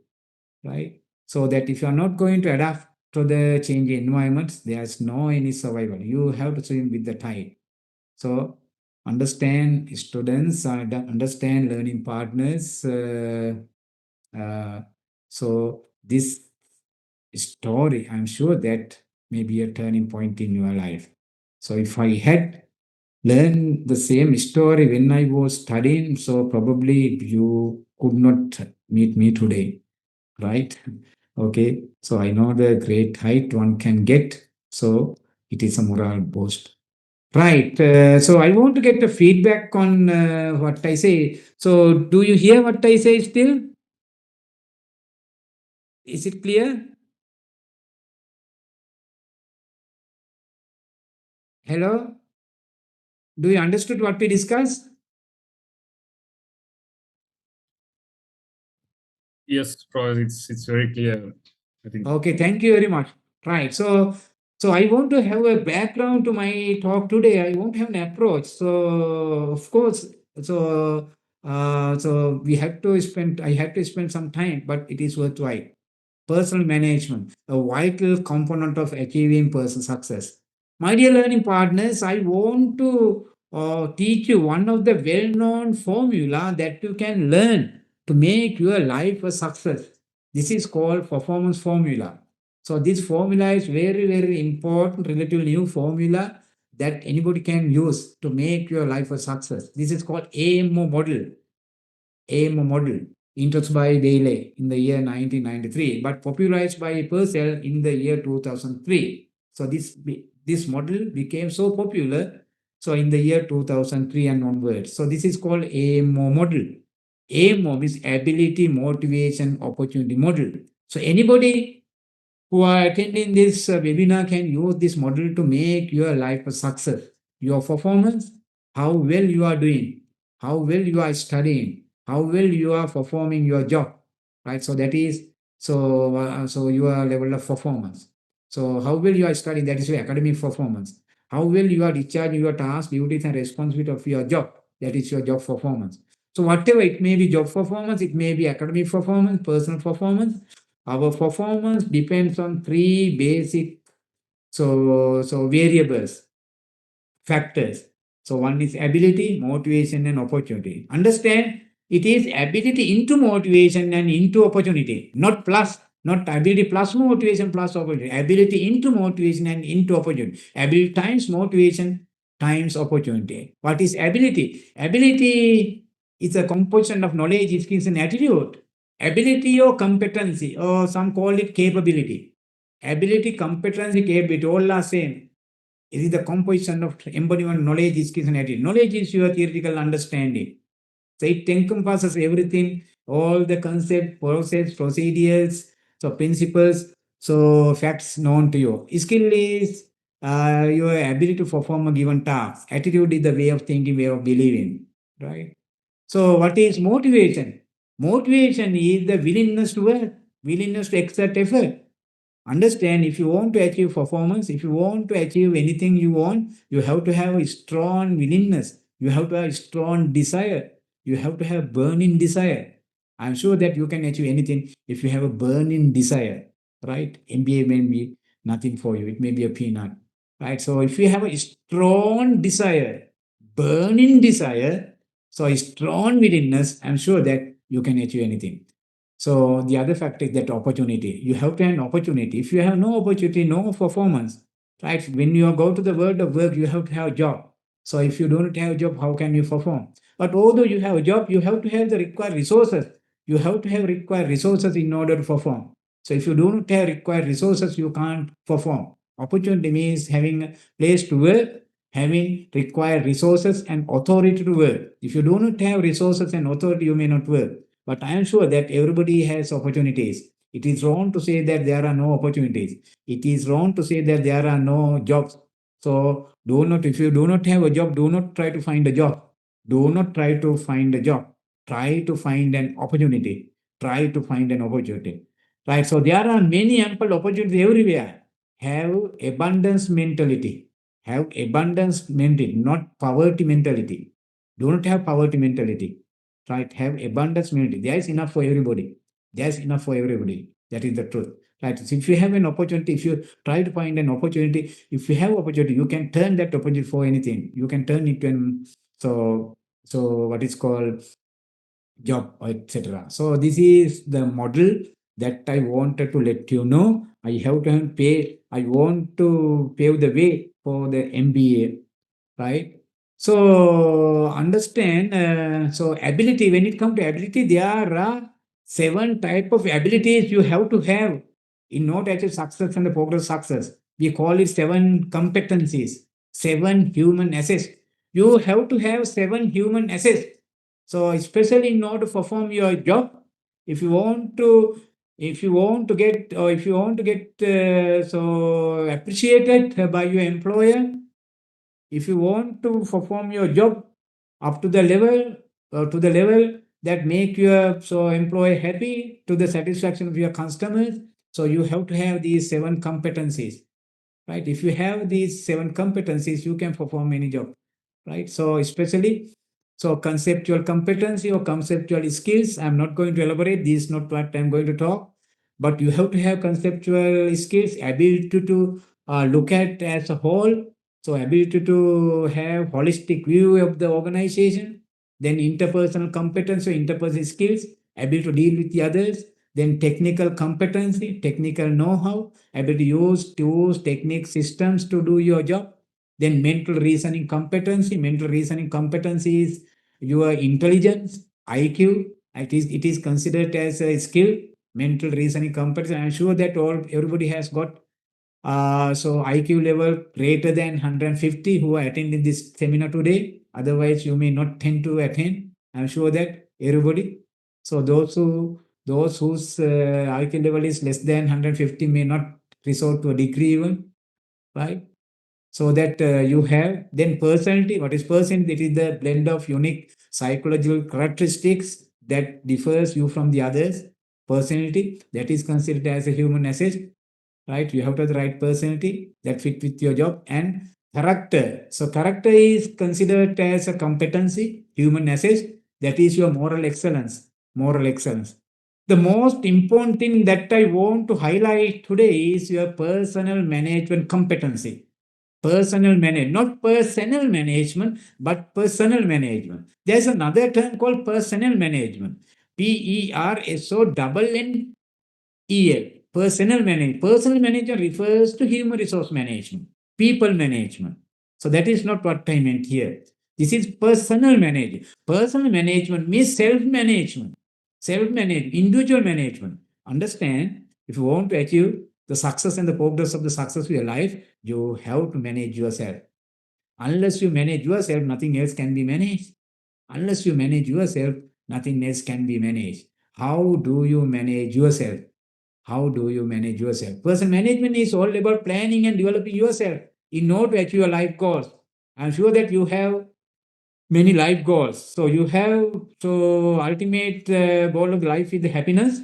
right? So that if you are not going to adapt to the changing environments, there's no any survival. You have to swim with the tide. So understand students, understand learning partners. So this story, I'm sure that may be a turning point in your life. So if I had learned the same story when I was studying, so probably you could not meet me today, right? Okay, so I know the great height one can get, so it is a moral boost. Right. So I want to get the feedback on what I say. So do you hear what I say still? Is it clear? Hello? Do you understood what we discussed? Yes, Prof, it's very clear. I think. Okay, thank you very much. Right. So I want to have a background to my talk today. I won't have an approach. So of course, so we have to spend. I have to spend some time, but it is worthwhile. Personal management, a vital component of achieving personal success. My dear learning partners, I want to teach you one of the well-known formula that you can learn to make your life a success. This is called performance formula. So this formula is very, very important, relatively new formula that anybody can use to make your life a success. This is called AMO model. AMO model, introduced by Bailey in the year 1993, but popularized by Purcell in the year 2003. So this model became so popular. So in the year 2003 and onwards. So this is called AMO model. AMO means ability, motivation, opportunity model. So anybody who are attending this webinar can use this model to make your life a success. Your performance, how well you are doing, how well you are studying, how well you are performing your job, right? So that is so your level of performance. So how well you are studying, that is your academic performance. How well you are discharging your tasks, duties, and responsibility of your job, that is your job performance. So whatever it may be, job performance, it may be academic performance, personal performance. Our performance depends on three basic variables, factors. So one is ability, motivation, and opportunity. Understand, it is ability into motivation and into opportunity, not plus, not ability plus motivation plus opportunity. Ability into motivation and into opportunity. Ability times motivation times opportunity. What is ability? Ability is a composition of knowledge, skills, and attitude. Ability or competency, or some call it capability. Ability, competency, capability, all are same. It is the composition of embodiment, knowledge, skills, and attitude. Knowledge is your theoretical understanding. So it encompasses everything, all the concept, process, procedures, so principles, so facts known to you. Skill is your ability to perform a given task. Attitude is the way of thinking, way of believing, right? So what is motivation? Motivation is the willingness to work, willingness to exert effort. Understand, if you want to achieve performance, if you want to achieve anything you want, you have to have a strong willingness. You have to have a strong desire. You have to have burning desire. I'm sure that you can achieve anything if you have a burning desire, right? MBA may be nothing for you. It may be a peanut, right? So if you have a strong desire, burning desire, so a strong willingness, I'm sure that you can achieve anything. So the other factor is that opportunity. You have to have an opportunity. If you have no opportunity, no performance, right? When you go to the world of work, you have to have a job. So if you don't have a job, how can you perform? But although you have a job, you have to have the required resources. You have to have required resources in order to perform. So if you don't have required resources, you can't perform. Opportunity means having a place to work, having required resources and authority to work. If you do not have resources and authority, you may not work. But I am sure that everybody has opportunities. It is wrong to say that there are no opportunities. It is wrong to say that there are no jobs. So do not, if you do not have a job, do not try to find a job. Do not try to find a job. Try to find an opportunity. Try to find an opportunity. Right. So there are many ample opportunities everywhere. Have abundance mentality. Have abundance mentality, not poverty mentality. Do not have poverty mentality, right? Have abundance mentality. There is enough for everybody. There's enough for everybody. That is the truth, right? So if you have an opportunity, if you try to find an opportunity, if you have opportunity, you can turn that opportunity for anything. You can turn it in, so what is called job, etc. So this is the model that I wanted to let you know. I have to pay. I want to pave the way for the MBA, right? So understand. So ability. When it comes to ability, there are 7 type of abilities you have to have in order to achieve success and the progress success. We call it 7 competencies, 7 human assets. You have to have 7 human assets. So especially in order to perform your job, if you want to, if you want to get, or if you want to get so appreciated by your employer, if you want to perform your job up to the level, that make your so employee happy, to the satisfaction of your customers, so you have to have these 7 competencies, right? If you have these 7 competencies, you can perform any job, right? So especially, so conceptual competency or conceptual skills, I'm not going to elaborate. This is not what I'm going to talk, but you have to have conceptual skills, ability to look at as a whole, so ability to have holistic view of the organization, then interpersonal competence or interpersonal skills, ability to deal with the others, then technical competency, technical know-how, ability to use tools, techniques, systems to do your job. Then mental reasoning competency. Mental reasoning competency is your intelligence, IQ. It is considered as a skill. Mental reasoning competency. I'm sure that everybody has got so IQ level greater than 150 who are attending this seminar today. Otherwise, you may not tend to attend. I'm sure that everybody. So those whose IQ level is less than 150 may not resort to a degree even, right? So that you have then personality. What is personality? It is the blend of unique psychological characteristics that differs you from the others. Personality, that is considered as a human asset, right? You have to have the right personality that fit with your job. And character. So character is considered as a competency, human asset. That is your moral excellence. Moral excellence. The most important thing that I want to highlight today is your personal management competency. Personal management, not personnel management, but personal management. There's another term called personnel management. PERSONNEL. Personal management. Personal management refers to human resource management, people management. So that is not what I meant here. This is personal management. Personal management means self-management, individual management. Understand, if you want to achieve the success and the progress of the success of your life, you have to manage yourself. Unless you manage yourself, nothing else can be managed. Unless you manage yourself, nothing else can be managed. How do you manage yourself? How do you manage yourself? Personal management is all about planning and developing yourself in order to achieve your life goals. I'm sure that you have many life goals. So you have ultimate goal of life is the happiness,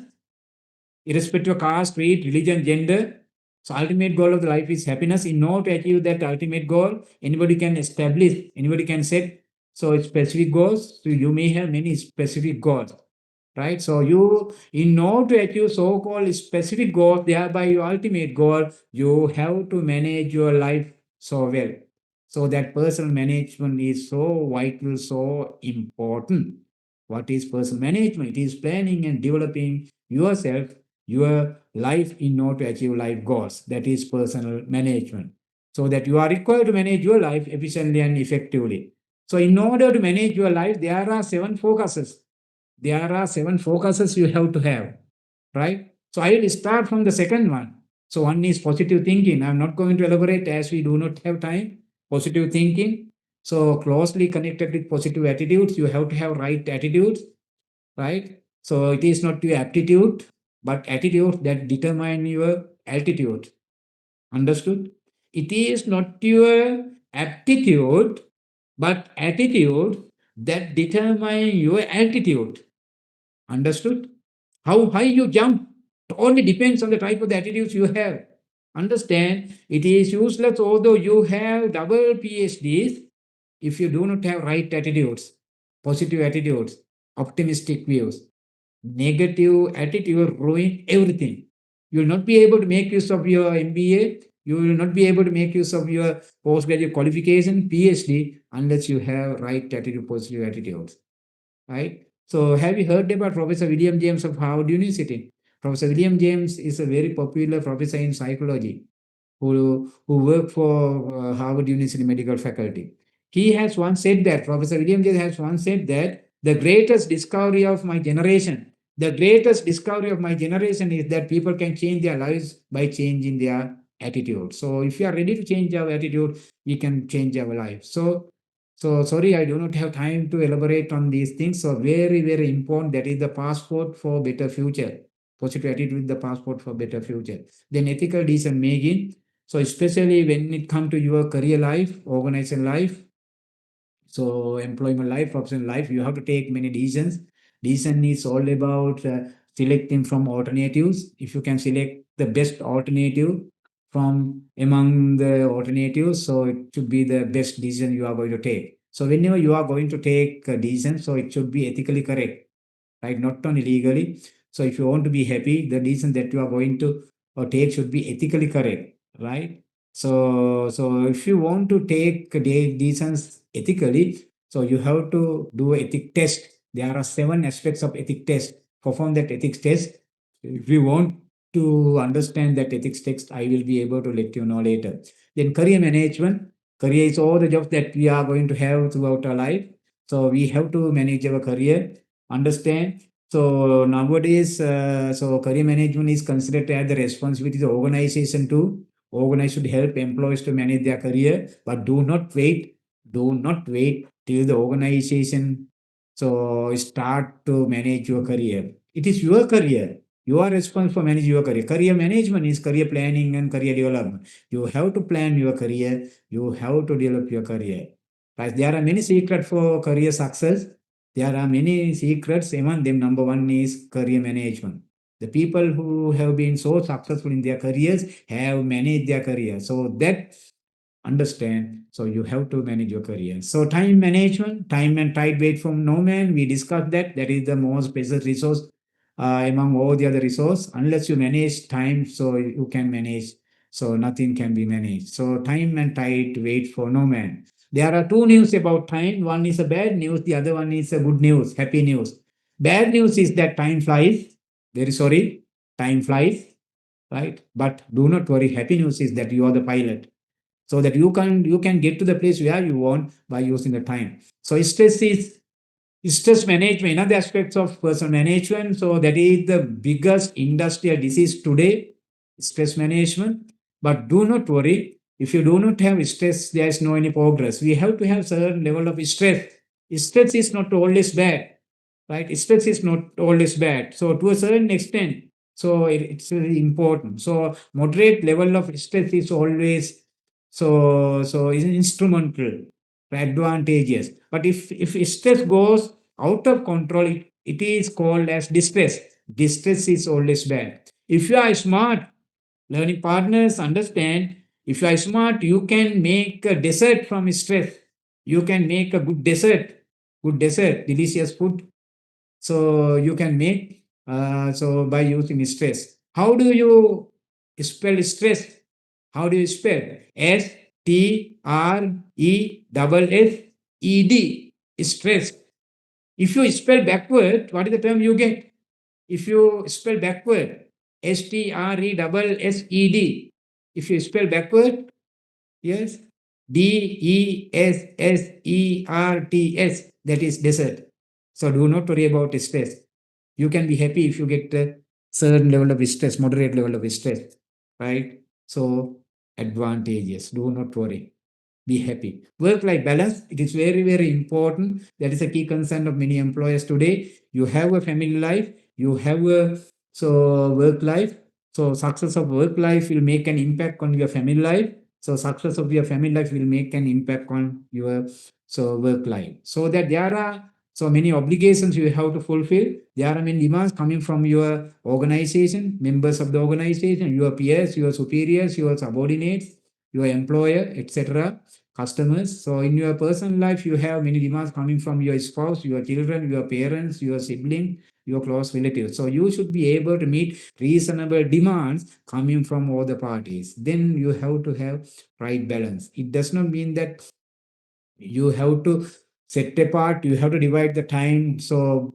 irrespective of caste, creed, religion, gender. So ultimate goal of the life is happiness. In order to achieve that ultimate goal, anybody can establish, anybody can set specific goals. So you may have many specific goals, right? So you, in order to achieve so-called specific goals, thereby your ultimate goal, you have to manage your life so well. So that personal management is so vital, so important. What is personal management? It is planning and developing yourself, your life in order to achieve life goals. That is personal management. So that you are required to manage your life efficiently and effectively. So in order to manage your life, there are 7 focuses. There are 7 focuses you have to have, right? So I will start from the second one. So one is positive thinking. I'm not going to elaborate as we do not have time. Positive thinking. So closely connected with positive attitudes, you have to have right attitudes, right? So it is not your aptitude, but attitude that determine your altitude. Understood? It is not your aptitude, but attitude that determine your altitude. Understood? How high you jump only depends on the type of the attitudes you have. Understand? It is useless, although you have double PhDs, if you do not have right attitudes, positive attitudes, optimistic views. Negative attitude ruin everything. You will not be able to make use of your MBA. You will not be able to make use of your postgraduate qualification, PhD, unless you have right attitude, positive attitudes. Right? So, have you heard about Professor William James of Harvard University? Professor William James is a very popular professor in psychology who worked for Harvard University medical faculty. He has once said that, Professor William James has once said that the greatest discovery of my generation, the greatest discovery of my generation is that people can change their lives by changing their attitude. So if you are ready to change our attitude, we can change our life. So sorry, I do not have time to elaborate on these things. So very, very important. That is the passport for better future. Positive attitude is the passport for better future. Then ethical decision making. So especially when it comes to your career life, organization life, so employment life, professional life, you have to take many decisions. Decision is all about selecting from alternatives. If you can select the best alternative from among the alternatives, so it should be the best decision you are going to take. So whenever you are going to take a decision, so it should be ethically correct, right? Not only legally. So if you want to be happy, the decision that you are going to take should be ethically correct, right? So if you want to take decisions ethically, so you have to do an ethic test. There are 7 aspects of ethic test. Perform that ethics test. If you want to understand that ethics text, I will be able to let you know later. Then career management. Career is all the jobs that we are going to have throughout our life. So we have to manage our career. Understand? So nowadays, so career management is considered as the responsibility of the organization to organize should help employees to manage their career, but do not wait. Do not wait till the organization so start to manage your career. It is your career. You are responsible for managing your career. Career management is career planning and career development. You have to plan your career. You have to develop your career. Right? There are many secrets for career success. There are many secrets. Among them, number 1 is career management. The people who have been so successful in their careers have managed their career. So that understand. So you have to manage your career. So time management, time and tide wait from no man. We discussed that. That is the most precious resource among all the other resource. Unless you manage time, so you can manage. So nothing can be managed. So time and tide wait for no man. There are 2 news about time. One is a bad news. The other one is a good news, happy news. Bad news is that time flies. Very sorry, time flies, right? But do not worry. Happy news is that you are the pilot, so that you can get to the place where you want by using the time. So stress management, another aspects of personal management. So that is the biggest industrial disease today. stress management. But do not worry. If you do not have stress, there is no any progress. We have to have certain level of stress. Stress is not always bad, right? Stress is not always bad. So to a certain extent, so it's very important. So moderate level of stress is always so is instrumental, advantageous. But if stress goes out of control, it is called as distress. Distress is always bad. If you are smart, learning partners understand, if you are smart, you can make a dessert from stress. You can make a good dessert, delicious food. So you can make so by using stress. How do you spell stress? How do you spell? STRESSED. Stress. If you spell backward, what is the term you get? If you spell backward, STRESSED. If you spell backward, yes, DESSERTS, that is desert. So do not worry about stress. You can be happy if you get a certain level of stress, moderate level of stress, right? So advantageous. Do not worry. Be happy. Work-life balance, it is very, very important. That is a key concern of many employers today. You have a family life, you have a work life. So success of work life will make an impact on your family life. So success of your family life will make an impact on your work life. So that there are so many obligations you have to fulfill. There are many demands coming from your organization, members of the organization, your peers, your superiors, your subordinates, your employer, etc., customers. So in your personal life, you have many demands coming from your spouse, your children, your parents, your sibling, your close relatives. So you should be able to meet reasonable demands coming from all the parties. Then you have to have right balance. It does not mean that you have to set apart, you have to divide the time so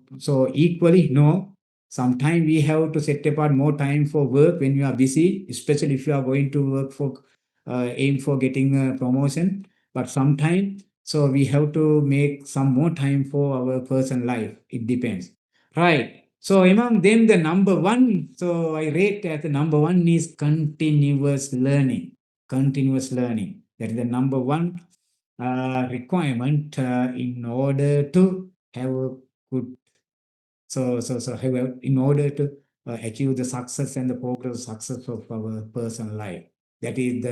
equally. No, sometimes we have to set apart more time for work when you are busy, especially if you are going to work for aim for getting a promotion. But sometimes so we have to make some more time for our personal life. It depends, right? So among them, the number one, so I rate as the number one is continuous learning. Continuous learning, that is the number one requirement in order to have a good in order to achieve the success and the progress success of our personal life. That is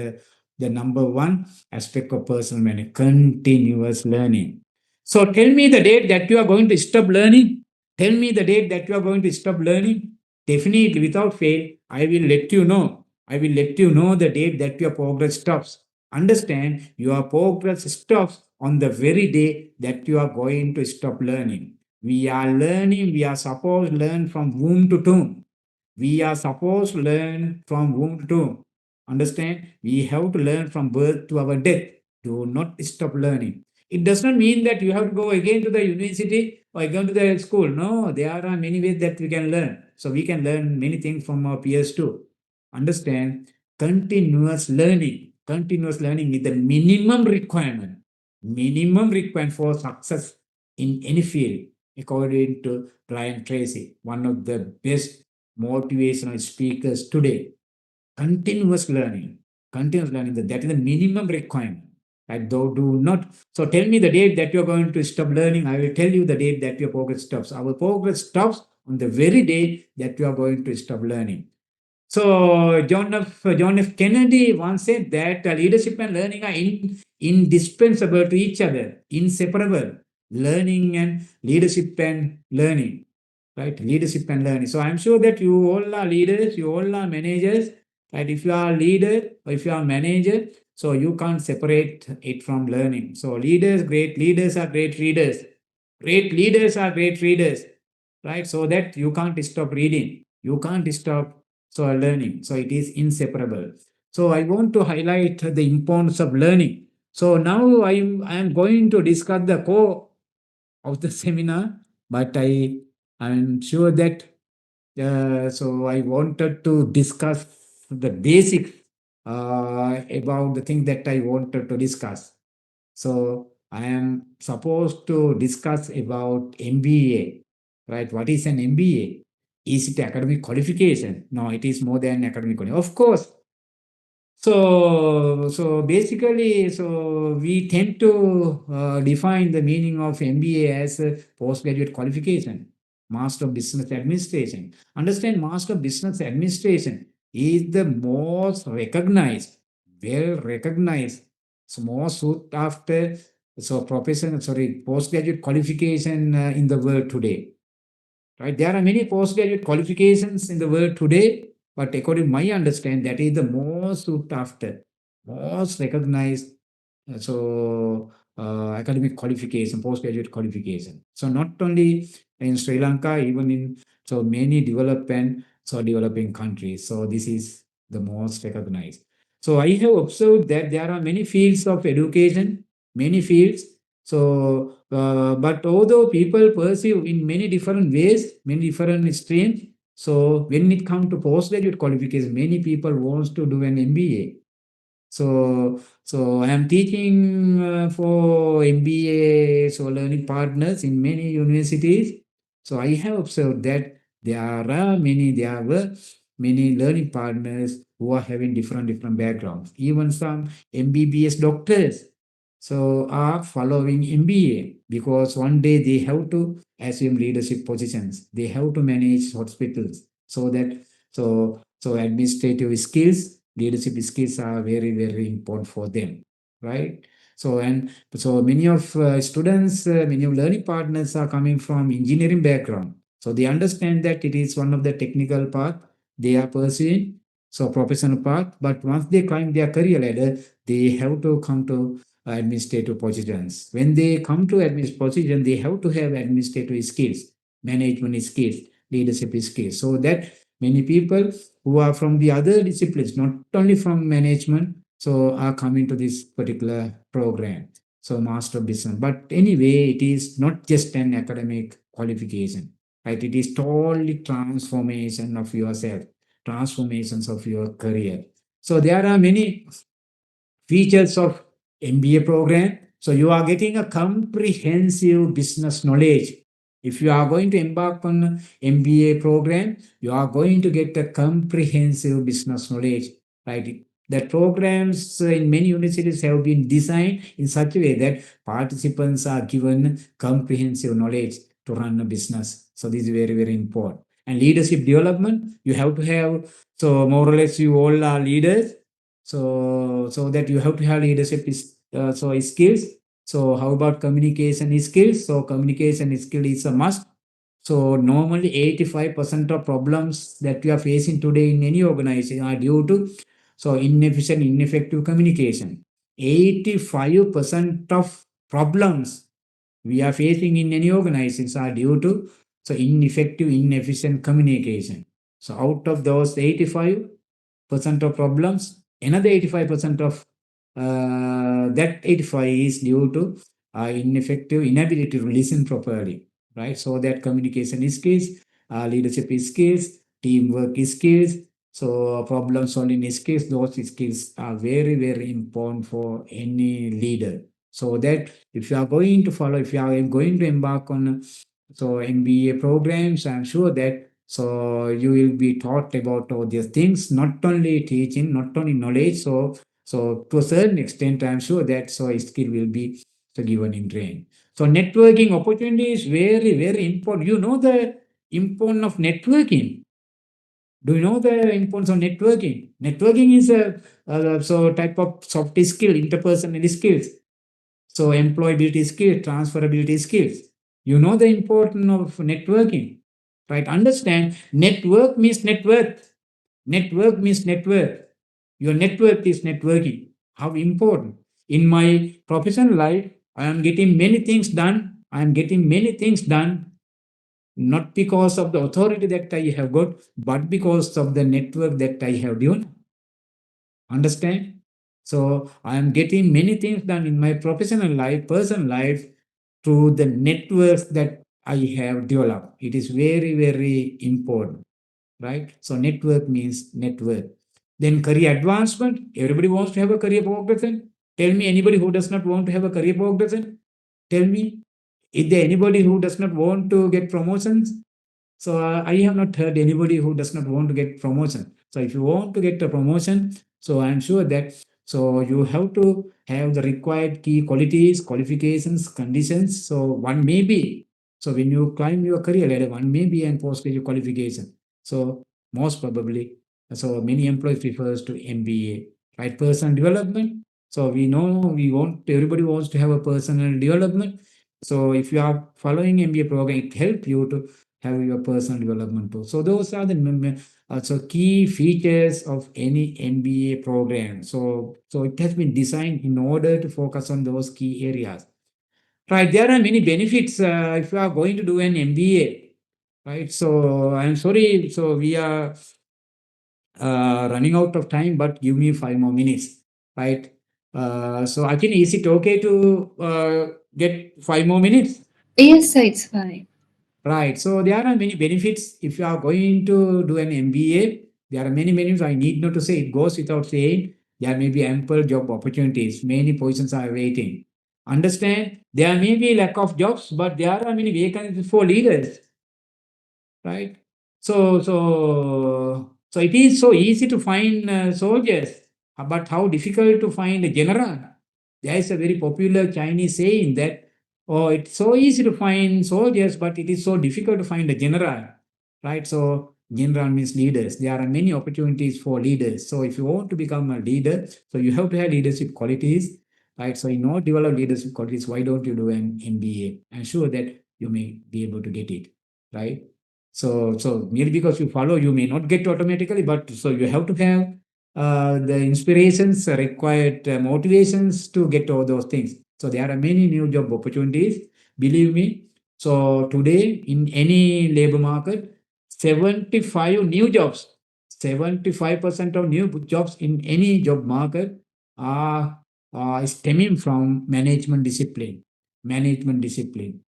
the number one aspect of personal learning, continuous learning. So tell me the date that you are going to stop learning. Tell me the date that you are going to stop learning. Definitely, without fail, I will let you know. I will let you know the date that your progress stops. Understand, your progress stops on the very day that you are going to stop learning. We are learning, we are supposed to learn from womb to tomb. We are supposed to learn from womb to tomb. Understand? We have to learn from birth to our death. Do not stop learning. It does not mean that you have to go again to the university or again to the school. No, there are many ways that we can learn. So we can learn many things from our peers too. Understand? Continuous learning. Continuous learning is the minimum requirement. Minimum requirement for success in any field, according to Brian Tracy, one of the best motivational speakers today. Continuous learning. Continuous learning, that is the minimum requirement. Right? Though do not. So tell me the date that you're going to stop learning. I will tell you the date that your progress stops. Our progress stops on the very day that you are going to stop learning. So John F. Kennedy once said that leadership and learning are indispensable to each other, inseparable. Learning and leadership and learning, right? Leadership and learning. So I'm sure that you all are leaders, you all are managers, right? If you are a leader or if you are a manager, so you can't separate it from learning. So great leaders are great readers. Great leaders are great readers, right? So that you can't stop reading. You can't stop learning. So it is inseparable. So I want to highlight the importance of learning. So now I am going to discuss the core of the seminar, but I'm sure that so I wanted to discuss the basics about the thing that I wanted to discuss. So I am supposed to discuss about MBA, right? What is an MBA? Is it academic qualification? No, it is more than academic qualification. Of course. So basically, so we tend to define the meaning of MBA as a postgraduate qualification, Master of Business Administration. Understand, Master of Business Administration is the most recognized, well recognized, so more sought after, so postgraduate qualification in the world today. Right? There are many postgraduate qualifications in the world today, but according to my understanding, that is the most sought after, most recognized academic qualification, postgraduate qualification. So not only in Sri Lanka, even in so many developing countries. So this is the most recognized. So I have observed that there are many fields of education, many fields. So, but although people perceive in many different ways, many different streams. So when it comes to postgraduate qualification, many people wants to do an MBA. So I am teaching for MBA, so learning partners in many universities. So I have observed that there were many learning partners who are having different backgrounds. Even some MBBS doctors so are following MBA because one day they have to assume leadership positions. They have to manage hospitals. So administrative skills, leadership skills are very important for them, right? So many of students, many of learning partners are coming from engineering background. So they understand that it is one of the technical path they are pursuing, so professional path. But once they climb their career ladder, they have to come to administrative positions. When they come to administrative position, they have to have administrative skills, management skills, leadership skills. So that many people who are from the other disciplines, not only from management, so are coming to this particular program. So Master of Business. But anyway, it is not just an academic qualification, right? It is totally transformation of yourself, transformations of your career. So there are many features of MBA program. So you are getting a comprehensive business knowledge. If you are going to embark on MBA program, you are going to get a comprehensive business knowledge, right? That programs in many universities have been designed in such a way that participants are given comprehensive knowledge to run a business. So this is very important. And leadership development, you have to have, so more or less you all are leaders. So that you have to have leadership skills. So how about communication skills? So communication skill is a must. So normally 85% of problems that we are facing today in any organization are due to inefficient, ineffective communication. 85% of problems we are facing in any organizations are due to ineffective, inefficient communication. So out of those 85% of problems, another 85% of that 85 is due to ineffective, inability to listen properly, right? So that communication skills, leadership skills, teamwork skills, so problem solving skills, those skills are very important for any leader. So that if you are going to follow, if you are going to embark on MBA programs, I'm sure that so you will be taught about all these things, not only teaching, not only knowledge. So to a certain extent, I'm sure that a skill will be given in training. So networking opportunity is very important. You know the importance of networking. Do you know the importance of networking? Networking is a type of soft skill, interpersonal skills. So employability skills, transferability skills. You know the importance of networking, right? Understand, network means net worth. Network means net worth. Your network is networking. How important. In my professional life, I am getting many things done. I am getting many things done, not because of the authority that I have got, but because of the network that I have given. Understand? So I am getting many things done in my professional life, personal life, through the networks that I have developed. It is very important, right? So network means network. Then career advancement. Everybody wants to have a career progression. Tell me anybody who does not want to have a career progression. Tell me, is there anybody who does not want to get promotions? So I have not heard anybody who does not want to get promotion. So if you want to get a promotion, so I'm sure that so you have to have the required key qualities, qualifications, conditions. So one may be so when you climb your career ladder, one may be an postgraduate qualification. So most probably, so many employees refers to MBA, right? Personal development. So we know everybody wants to have a personal development. So if you are following MBA program, it helps you to have your personal development too. So those are the so key features of any MBA program. So it has been designed in order to focus on those key areas. Right, there are many benefits if you are going to do an MBA. Right, so I'm sorry, so we are running out of time, but give me 5 more minutes. Right, so I think is it okay to get 5 more minutes? Yes, sir, it's fine. Right. So there are many benefits if you are going to do an MBA. There are many benefits. I need not to say it goes without saying. There may be ample job opportunities. Many positions are waiting. Understand? There may be lack of jobs, but there are many vacancies for leaders. Right. So it is so easy to find soldiers, but how difficult to find a general. There is a very popular Chinese saying that, oh, it's so easy to find soldiers, but it is so difficult to find a general, right? So general means leaders. There are many opportunities for leaders. So if you want to become a leader, so you have to have leadership qualities, right? So in order to develop leadership qualities, why don't you do an MBA? I'm sure that you may be able to get it, right? So merely because you follow, you may not get automatically, but so you have to have the inspirations, required motivations to get all those things. So there are many new job opportunities. Believe me. So today in any labor market, 75 new jobs, 75% of new jobs in any job market are stemming from management discipline,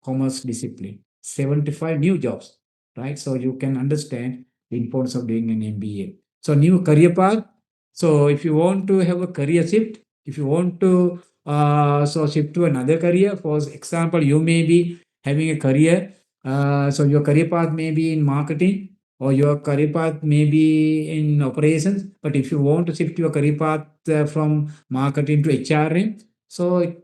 commerce discipline. 75 new jobs, right? So you can understand the importance of doing an MBA. So new career path. So if you want to have a career shift, if you want to so shift to another career, for example, you may be having a career. So your career path may be in marketing or your career path may be in operations. But if you want to shift your career path from marketing to HRM, so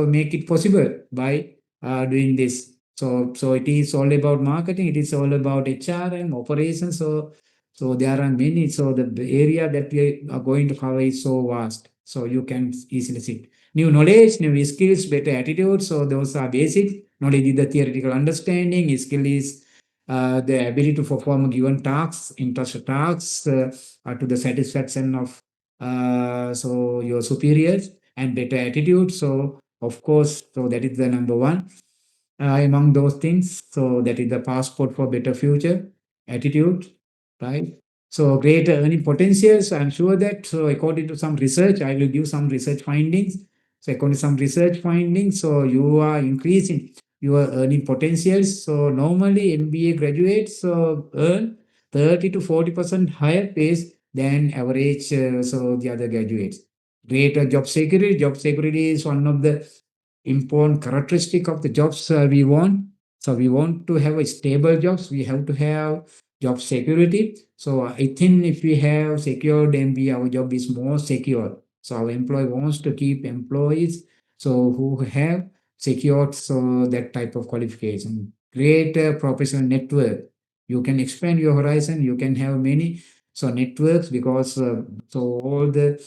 make it possible by doing this. So it is all about marketing. It is all about HRM operations. So there are many. So the area that we are going to cover is so vast. So you can easily see new knowledge, new skills, better attitude. So those are basics. Knowledge is the theoretical understanding. Skill is the ability to perform given tasks, interest tasks to the satisfaction of so your superiors, and better attitude. So of course, so that is the number one among those things. So that is the passport for better future, attitude, right? So greater earning potentials. I'm sure that. So according to some research, I will give some research findings. So according to some research findings, so you are increasing your earning potentials. So normally MBA graduates earn 30 to 40% higher pays than average. So the other graduates. Greater job security. Job security is one of the important characteristic of the jobs we want. So we want to have a stable jobs. We have to have job security. So I think if we have secured MBA, our job is more secure. So our employer wants to keep employees so who have secured so that type of qualification. Create a professional network. You can expand your horizon. You can have many so networks because so all the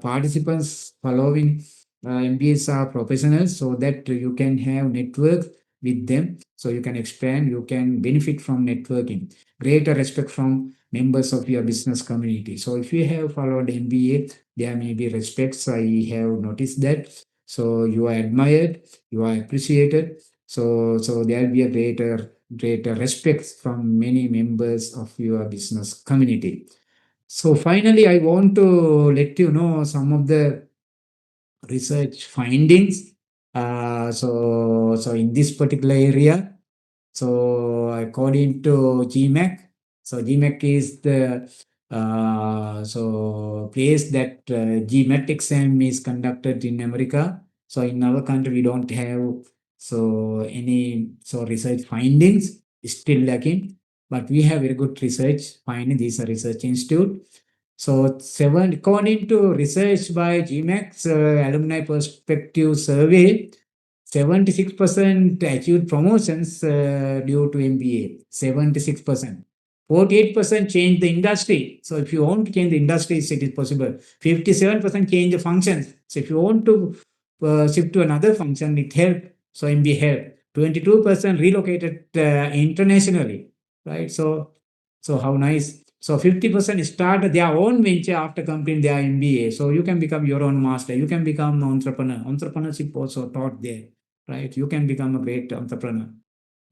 participants following MBAs are professionals, so that you can have network with them, so you can expand, you can benefit from networking. Greater respect from members of your business community. So if you have followed MBA, there may be respects. I have noticed that. So you are admired, you are appreciated. So there will be a greater respect from many members of your business community. So finally, I want to let you know some of the research findings. So in this particular area, so according to GMAC, so GMAC is the so place that GMAT exam is conducted in America. So in our country, we don't have so any so research findings. still lacking, but we have very good research finding. These are research institute. So according to research by GMAX alumni perspective survey, 76% achieved promotions due to MBA. 76%. 48% change the industry. So if you want to change the industries, it is possible. 57% change the functions. So if you want to shift to another function, it help. So MBA help. 22% relocated internationally, right? So how nice. So 50% start their own venture after completing their MBA. So you can become your own master. You can become an entrepreneur. Entrepreneurship also taught there, right? You can become a great entrepreneur,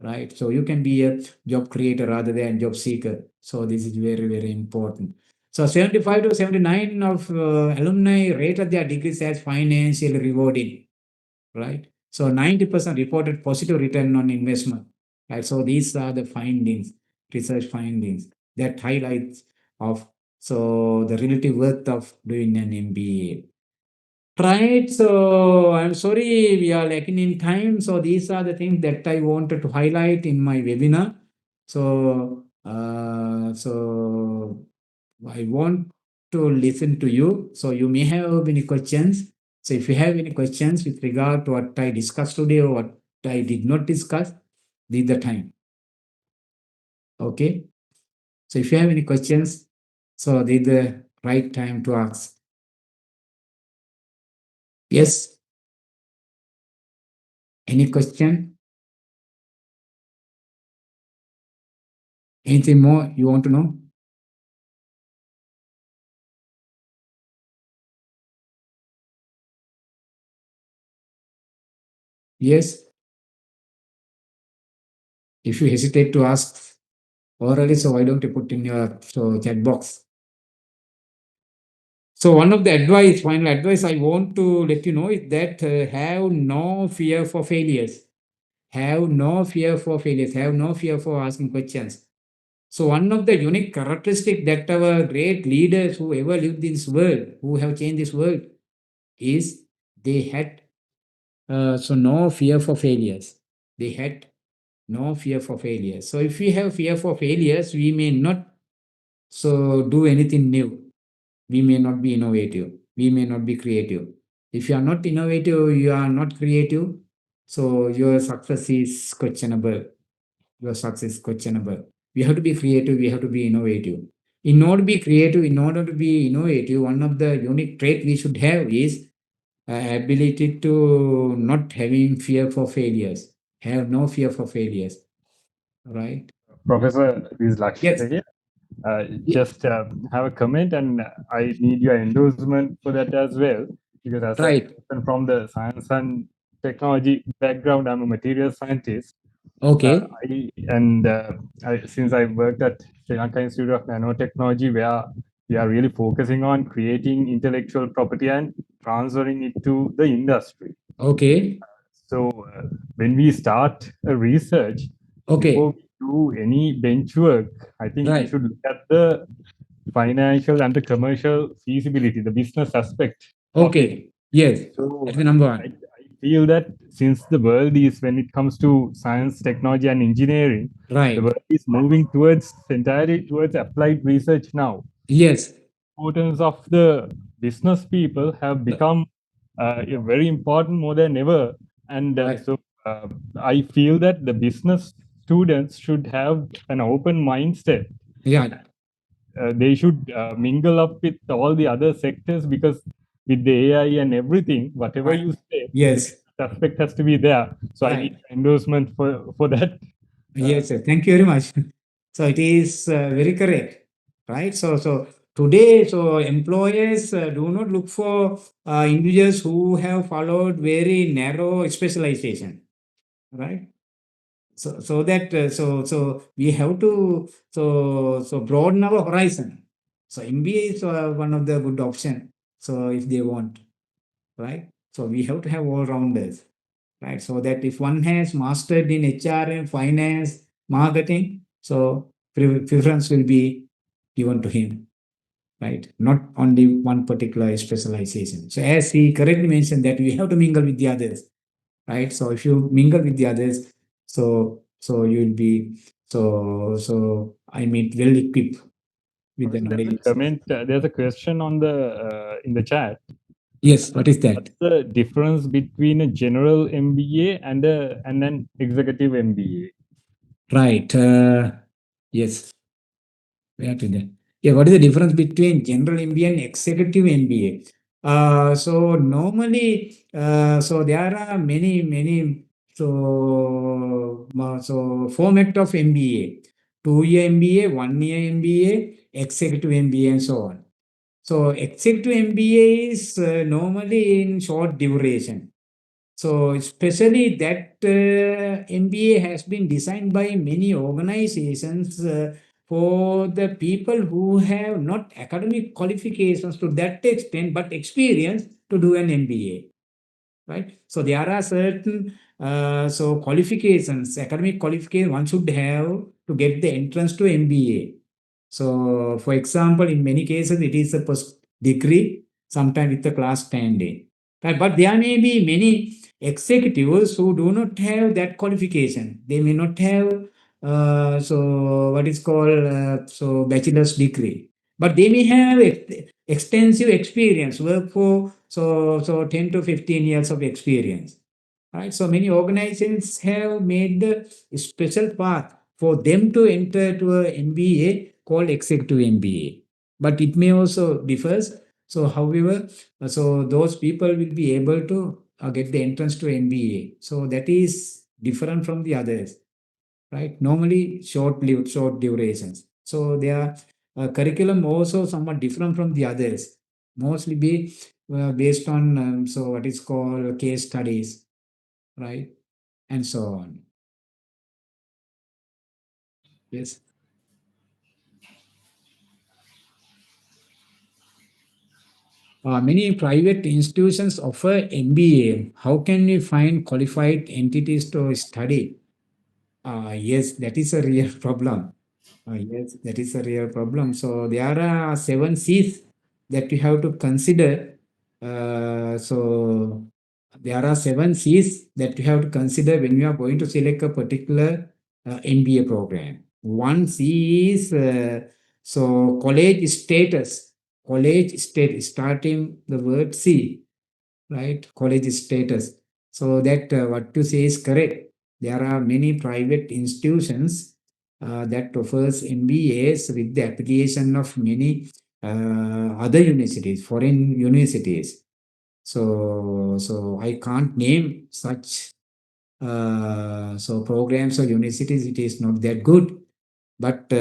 right? So you can be a job creator rather than job seeker. So this is very, very important. So 75 to 79 of alumni rated their degrees as financially rewarding, right? So 90% reported positive return on investment, right? So these are the findings, research findings that highlights of so the relative worth of doing an MBA. Right, so I'm sorry we are lacking in time. So these are the things that I wanted to highlight in my webinar. So I want to listen to you. So you may have any questions. So if you have any questions with regard to what I discussed today or what I did not discuss, this is the time. Okay. So if you have any questions, so this is the right time to ask. Yes. Any question? Anything more you want to know? Yes. If you hesitate to ask orally, so why don't you put in your chat box? So one of the advice, final advice I want to let you know is that have no fear for failures. Have no fear for failures. Have no fear for asking questions. So one of the unique characteristic that our great leaders who ever lived in this world, who have changed this world, is they had so no fear for failures. They had no fear for failures. So if we have fear for failures, we may not do anything new. We may not be innovative. We may not be creative. If you are not innovative, you are not creative. So your success is questionable. Your success is questionable. We have to be creative. We have to be innovative. In order to be creative, in order to be innovative, one of the unique trait we should have is ability to not having fear for failures. Have no fear for failures. Right? Professor, this is Yes. Lakshya here. Just have a comment, and I need your endorsement for that as well, because as Right. a person from the science and technology background, I'm a material scientist. Okay. Since I worked at Sri Lanka Institute of Nanotechnology, where we are really focusing on creating intellectual property and transferring it to the industry. Okay. So when we start a research, Okay. before we do any bench work, I think we Right. should look at the financial and the commercial feasibility, the business aspect of it. Okay. Yes. So That's the number I one. feel that since the world is, when it comes to science, technology, and engineering, the Right. world is moving towards entirely towards applied research now. Yes. Importance of the business people have become very important more than ever, and Right. I feel that the business students should have an open mindset. Yeah. They should mingle up with all the other sectors, because with the AI and everything, whatever Right. you say, Yes. the aspect has to be there. So I Right. need endorsement for that. Yes, sir. Thank you very much. So it is very correct, right? So today, so employers do not look for individuals who have followed very narrow specialization, right? So that so we have to broaden our horizon. So MBA is one of the good option. So if they want, right? So we have to have all rounders, right? So that if one has mastered in HRM, finance, marketing, so preference will be given to him, right? Not only one particular specialization. So as he correctly mentioned that we have to mingle with the others, right? So if you mingle with the others, so you will be So I mean, well equipped with the There's a knowledge. comment. There's a question on the in the chat. Yes, what is that? What's the difference between a general MBA and an executive MBA? Right. Yes. Where to that? Yeah, what is the difference between general MBA and executive MBA? So normally, so there are many so format of MBA, 2 year MBA, 1 year MBA, executive MBA, and so on. So executive MBA is normally in short duration. So especially that MBA has been designed by many organizations for the people who have not academic qualifications to that extent, but experience to do an MBA. Right. So there are certain so qualifications, academic qualification one should have to get the entrance to MBA. So, for example, in many cases, it is a post degree, sometimes with a class standing. Right? But there may be many executives who do not have that qualification. They may not have so what is called so bachelor's degree, but they may have extensive experience, work for so 10 to 15 years of experience. Right? So many organizations have made the special path for them to enter to a MBA called executive MBA. But it may also differ. So, however, so those people will be able to get the entrance to MBA. So that is different from the others, right? Normally short-lived, short durations. So their curriculum also somewhat different from the others. Mostly be based on so what is called case studies, right, and so on. Yes. Many private institutions offer MBA. How can we find qualified entities to study? Yes, that is a real problem. Yes, that is a real problem. So there are 7 C's that you have to consider. So there are 7 C's that you have to consider when you are going to select a particular MBA program. One C is so college status. College state starting the word C, right? College status. So that what you say is correct. There are many private institutions that offers MBAs with the application of many other universities, foreign universities. So I can't name such so programs or universities. It is not that good. But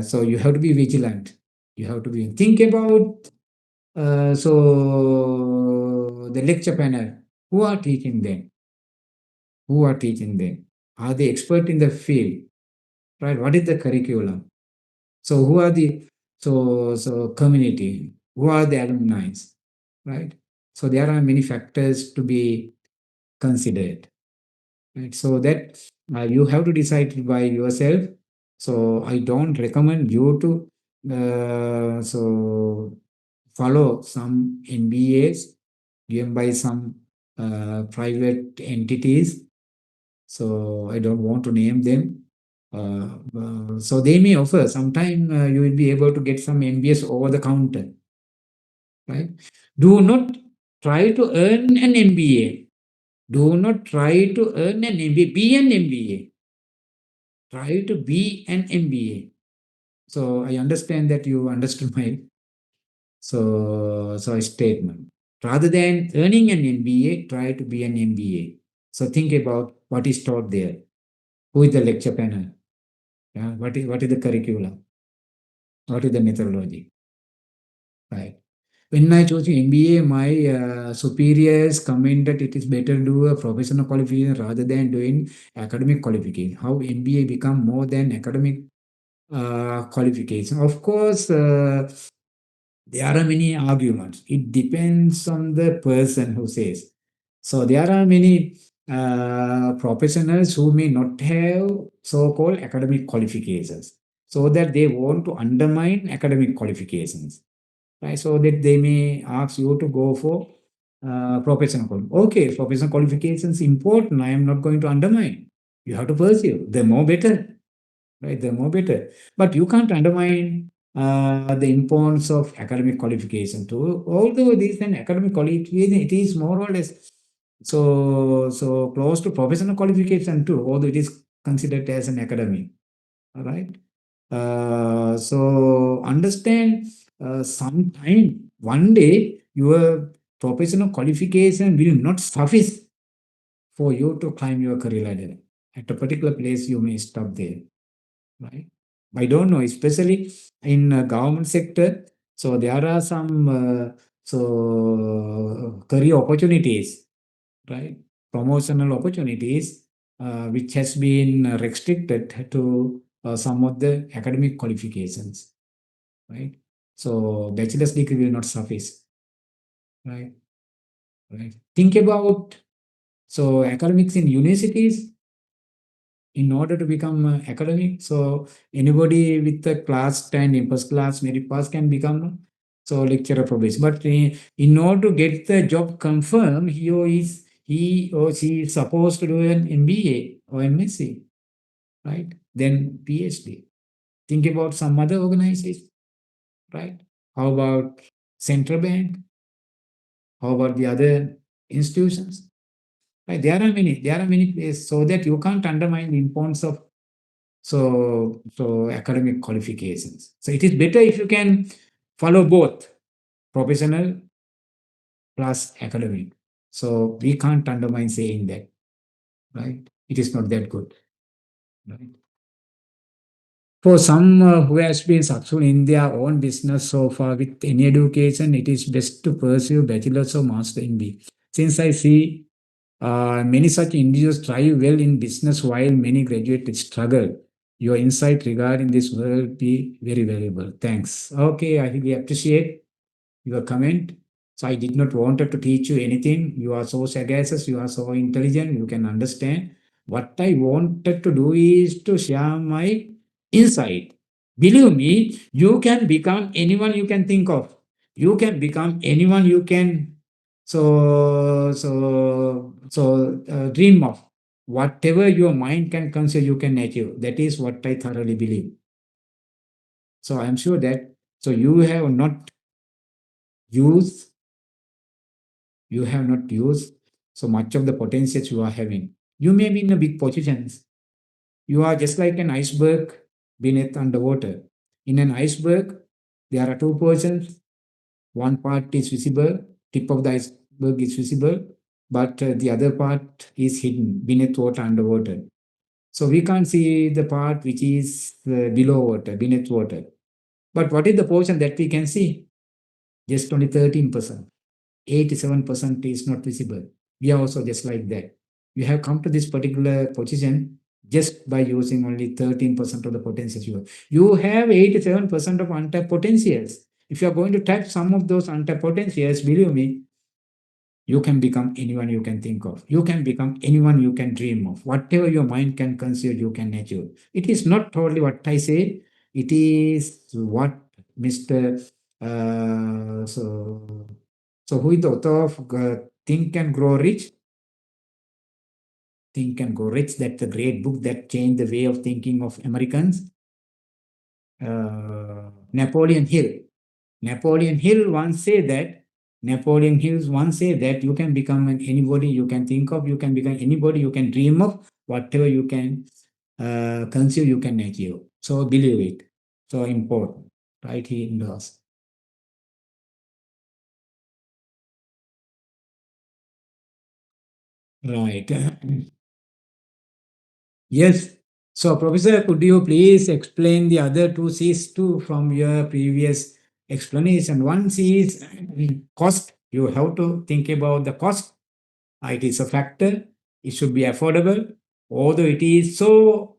so you have to be vigilant. You have to be think about so the lecture panel. Who are teaching them? Who are teaching them? Are they expert in the field? Right? What is the curriculum? So who are the so community? Who are the alumni? Right? So there are many factors to be considered. Right? So that you have to decide by yourself. So I don't recommend you to so follow some MBAs given by some private entities. So I don't want to name them. So they may offer. Sometime you will be able to get some MBAs over the counter. Right? Do not try to earn an MBA. Do not try to earn an MBA. Be an MBA. Try to be an MBA. So I understand that you understood my so statement. Rather than earning an MBA, try to be an MBA. So think about what is taught there. Who is the lecture panel? Yeah, what is the curriculum? What is the methodology? Right. When I chose MBA, my superiors commented it is better to do a professional qualification rather than doing academic qualification. How MBA become more than academic qualification? Of course, there are many arguments. It depends on the person who says. So there are many professionals who may not have so-called academic qualifications, so that they want to undermine academic qualifications, right? So that they may ask you to go for professional qualifications. Okay, professional qualifications important. I am not going to undermine. You have to pursue. The more better, right? They're more better. But you can't undermine the importance of academic qualification too. Although it is an academic qualification, it is more or less so close to professional qualification too, although it is considered as an academic. All right. So understand sometime one day your professional qualification will not suffice for you to climb your career ladder. At a particular place, you may stop there, right? I don't know, especially in government sector. So there are some career opportunities, right? Promotional opportunities, which has been restricted to some of the academic qualifications, right? So bachelor's degree will not suffice, right? Right. Think about academics in universities in order to become academic. So anybody with the class 10 in first class merit pass can become lecturer probation. But in order to get the job confirmed, he or she is supposed to do an MBA or MSc, right? Then PhD. Think about some other organization, right? How about central bank? How about the other institutions? Right? There are many places so that you can't undermine the importance of academic qualifications. So it is better if you can follow both professional plus academic. So we can't undermine saying that, right? It is not that good, right? For some who has been successful in their own business so far with any education, it is best to pursue bachelor's or master MBA. Since I see many such individuals thrive well in business while many graduates struggle. Your insight regarding this will be very valuable. Thanks. Okay, I really appreciate your comment. So I did not wanted to teach you anything. You are so sagacious, you are so intelligent, you can understand. What I wanted to do is to share my insight. Believe me, you can become anyone you can think of. You can become anyone you can dream of. Whatever your mind can conceive, you can achieve. That is what I thoroughly believe. So I am sure that you have not used so much of the potentials you are having. You may be in a big positions. You are just like an iceberg beneath underwater. In an iceberg, there are two portions. One part is visible, tip of the iceberg is visible, but the other part is hidden beneath water, underwater. So we can't see the part which is below water, beneath water. But what is the portion that we can see? Just only 13%. 87% is not visible. We are also just like that. We have come to this particular position just by using only 13% of the potentials you have. You have 87% of untapped potentials. If you are going to tap some of those untapped potentials, believe me, you can become anyone you can think of. You can become anyone you can dream of. Whatever your mind can conceive, you can achieve. It is not totally what I say. It is what Mr. Who is the author of Think and Grow Rich? Think and Grow Rich. That's a great book that changed the way of thinking of Americans. Napoleon Hill. Napoleon Hill once said that you can become anybody you can think of, you can become anybody you can dream of, whatever you can conceive, you can achieve. So believe it. So important, right? He endorsed. Right. Yes. So, Professor, could you please explain the other two C's too from your previous explanation? One C is cost. You have to think about the cost. It is a factor. It should be affordable. Although it is so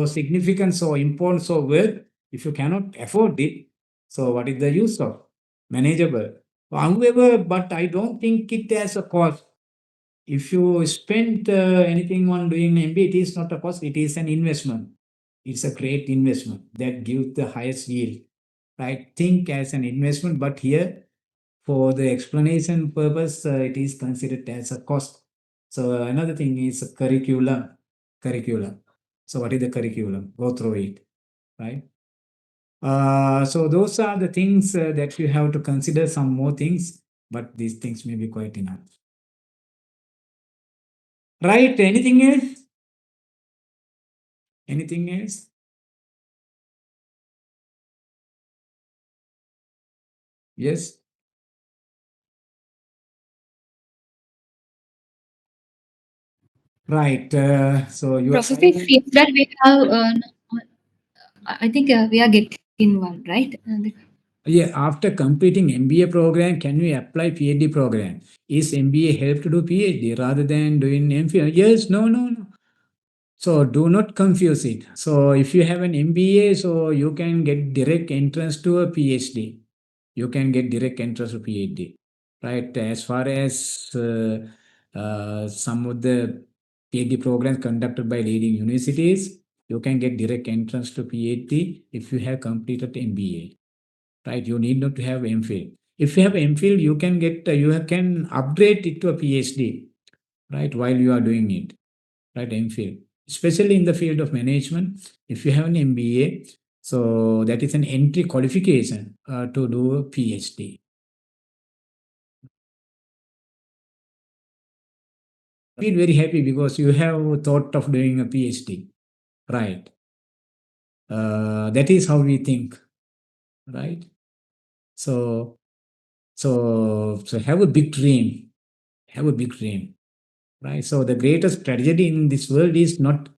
significant, so important, so worth, if you cannot afford it, so what is the use of? Manageable. However, but I don't think it has a cost. If you spend anything on doing MBA, it is not a cost, it is an investment. It's a great investment that gives the highest yield. I think as an investment, but here for the explanation purpose, it is considered as a cost. So another thing is curriculum. So what is the curriculum? Go through it, right? So those are the things that you have to consider. Some more things, but these things may be quite enough. Right? Anything else? Anything else? Yes. Right. So you are Prof, it seems that we have, I think we are getting one, right? Yeah, after completing MBA program, can you apply PhD program? Is MBA help to do PhD rather than doing MPhil? Yes, no, no, no. So do not confuse it. So if you have an MBA, so you can get direct entrance to a PhD. You can get direct entrance to PhD, right? As far as some of the PhD programs conducted by leading universities, you can get direct entrance to PhD if you have completed MBA, right? You need not to have MPhil. If you have MPhil, you can get you can upgrade it to a PhD, right? While you are doing it, right? MPhil, especially in the field of management. If you have an MBA, so that is an entry qualification to do a PhD. Feel very happy because you have thought of doing a PhD, right? That is how we think, right? So, so have a big dream. Have a big dream, right? So the greatest tragedy in this world is not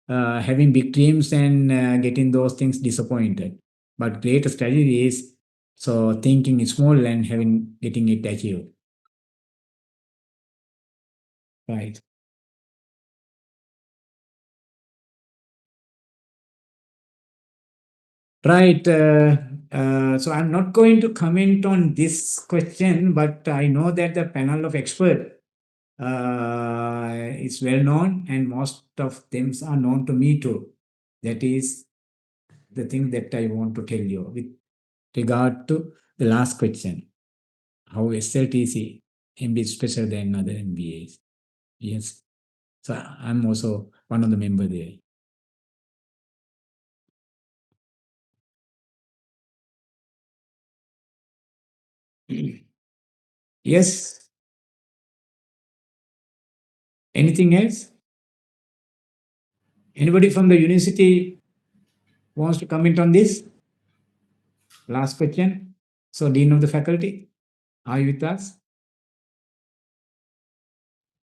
having big dreams and getting those things disappointed, but greatest tragedy is so thinking small and getting it achieved, right? Right. So I'm not going to comment on this question, but I know that the panel of experts is well known, and most of them are known to me too. That is the thing that I want to tell you with regard to the last question: how SLTC MBA is special than other MBAs. Yes. So I'm also one of the members there. Yes. Anything else? Anybody from the university wants to comment on this? Last question. So, Dean of the faculty, are you with us?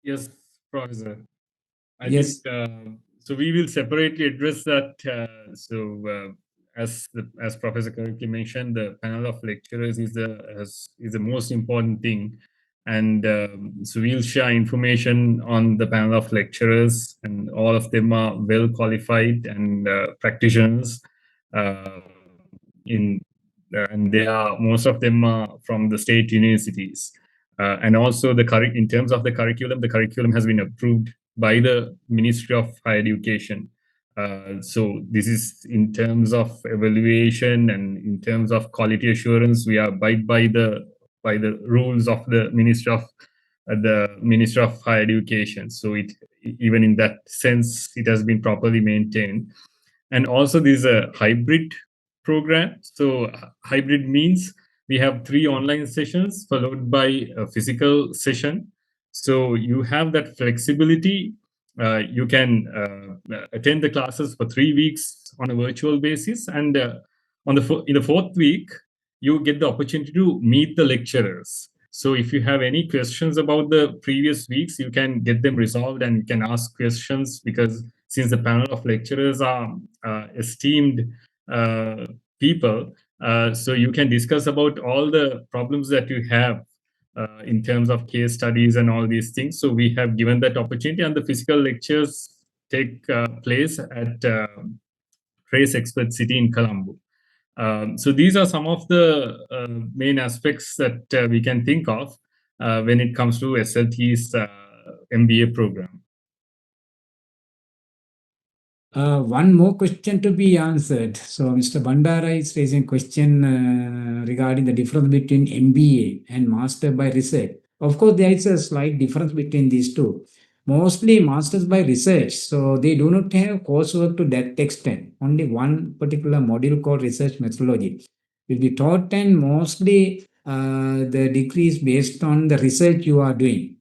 Yes, Professor. I Yes. think so. We will separately address that. As Professor correctly mentioned, the panel of lecturers is the most important thing, and so we'll share information on the panel of lecturers, and all of them are well qualified and practitioners. Uh, in and they are most of them are from the state universities. And also in terms of the curriculum has been approved by the Ministry of Higher Education. So this is in terms of evaluation and in terms of quality assurance, we abide by the rules of the Ministry of Higher Education. So even in that sense, it has been properly maintained. And also, this is a hybrid program. So hybrid means we have 3 online sessions followed by a physical session. So you have that flexibility. You can attend the classes for 3 weeks on a virtual basis, and in the 4th week, you get the opportunity to meet the lecturers. So if you have any questions about the previous weeks, you can get them resolved and you can ask questions, because since the panel of lecturers are esteemed people, so you can discuss about all the problems that you have in terms of case studies and all these things. So we have given that opportunity, and the physical lectures take place at Trace Expert City in Colombo. So these are some of the main aspects that we can think of when it comes to SLT's MBA program. One more question to be answered. So, Mr. Bandara is raising a question regarding the difference between MBA and Master by Research. Of course, there is a slight difference between these two. mostly masters by research. So they do not have coursework to that extent. Only one particular module called research methodology will be taught, and mostly the degree is based on the research you are doing.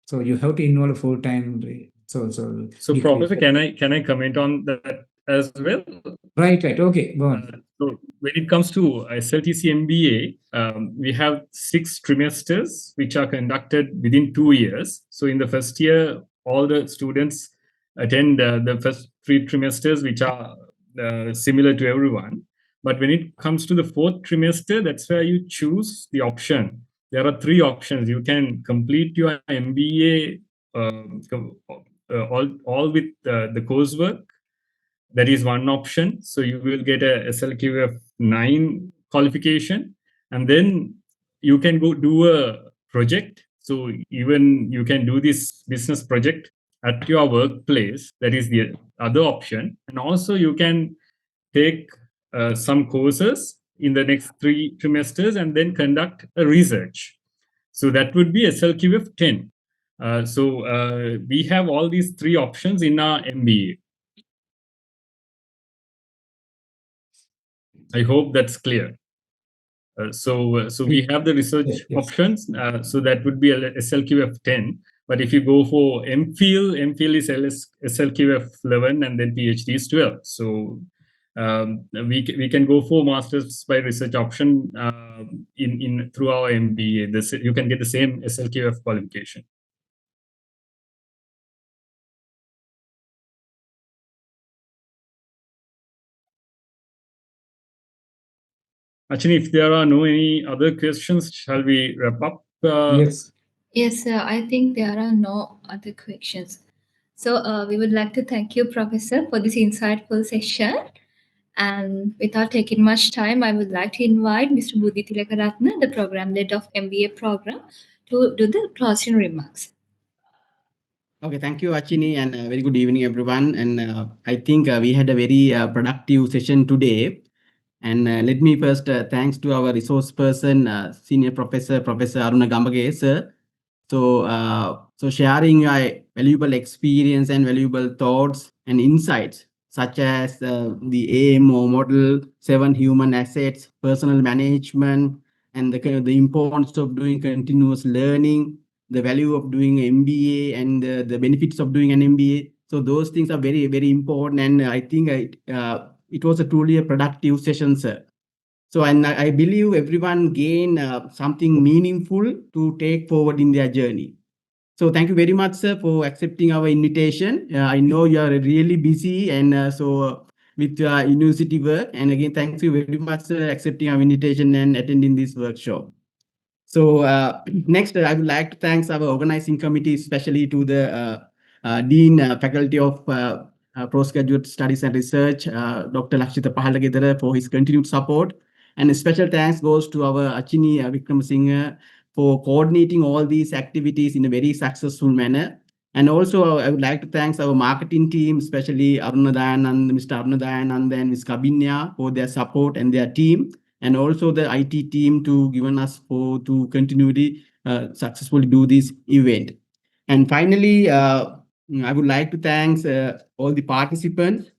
So you have to involve full time. So degree. Professor, can I comment on that as well? Right. Okay, go on. So when it comes to SLTC MBA, we have 6 trimesters which are conducted within 2 years. So in the first year, all the students attend the first 3 trimesters, which are similar to everyone. But when it comes to the 4th trimester, that's where you choose the option. There are 3 options. You can complete your MBA all with the coursework. That is one option. So you will get a SLQF 9 qualification, and then you can go do a project. So even you can do this business project at your workplace. That is the other option. And also you can take some courses in the next 3 trimesters and then conduct a research. So that would be SLQF 10. So we have all these 3 options in our MBA. I hope that's clear. So we have the research options. So that would be SLQF 10. But if you go for MPhil is SLQF 11, and then PhD is 12. So we can go for masters by research option in through our MBA. You can get the same SLQF qualification. Actually, if there are no any other questions, shall we wrap up? Yes. Yes, I think there are no other questions. So we would like to thank you, Professor, for this insightful session. And without taking much time, I would like to invite Mr. Buddhi Tilakaratna, the program lead of MBA program, to do the closing remarks. Okay, thank you, Achini, and very good evening, everyone. And I think we had a very productive session today. And let me first thanks to our resource person, Senior Professor Aruna Gamage, sir. So sharing your valuable experience and valuable thoughts and insights, such as the AMO model, 7 human assets, personal management, and the importance of doing continuous learning, the value of doing MBA, and the benefits of doing an MBA. So those things are very, very important. And I think it was truly a productive session, sir. So and I believe everyone gained something meaningful to take forward in their journey. So thank you very much, sir, for accepting our invitation. I know you are really busy, and with university work. And again, thank you very much, sir, accepting our invitation and attending this workshop. So next, I would like to thank our organizing committee, especially to the Dean, Faculty of Postgraduate Studies and Research, Dr. Lakshita Pahalagedara, for his continued support. And a special thanks goes to our Achini Vikramasinghe for coordinating all these activities in a very successful manner. And also, I would like to thank our marketing team, especially Aruna Dayanand, Mr. Aruna Dayanand and Ms. Kabinya, for their support and their team, and also the IT team to given us to continually successfully do this event. And finally, I would like to thank all the participants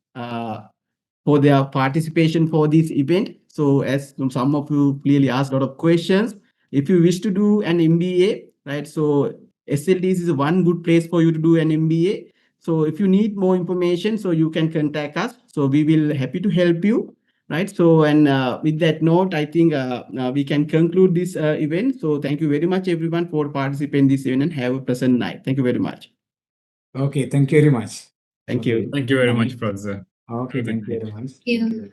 for their participation for this event. So as some of you clearly asked a lot of questions, if you wish to do an MBA, right? So SLTC is one good place for you to do an MBA. So if you need more information, so you can contact us. So we will happy to help you, right? So and with that note, I think we can conclude this event. So thank you very much, everyone, for participating in this event, and have a pleasant night. Thank you very much. Okay, thank you very much. Thank you. Thank you very much, Professor. Okay, thank you very much. Thank you.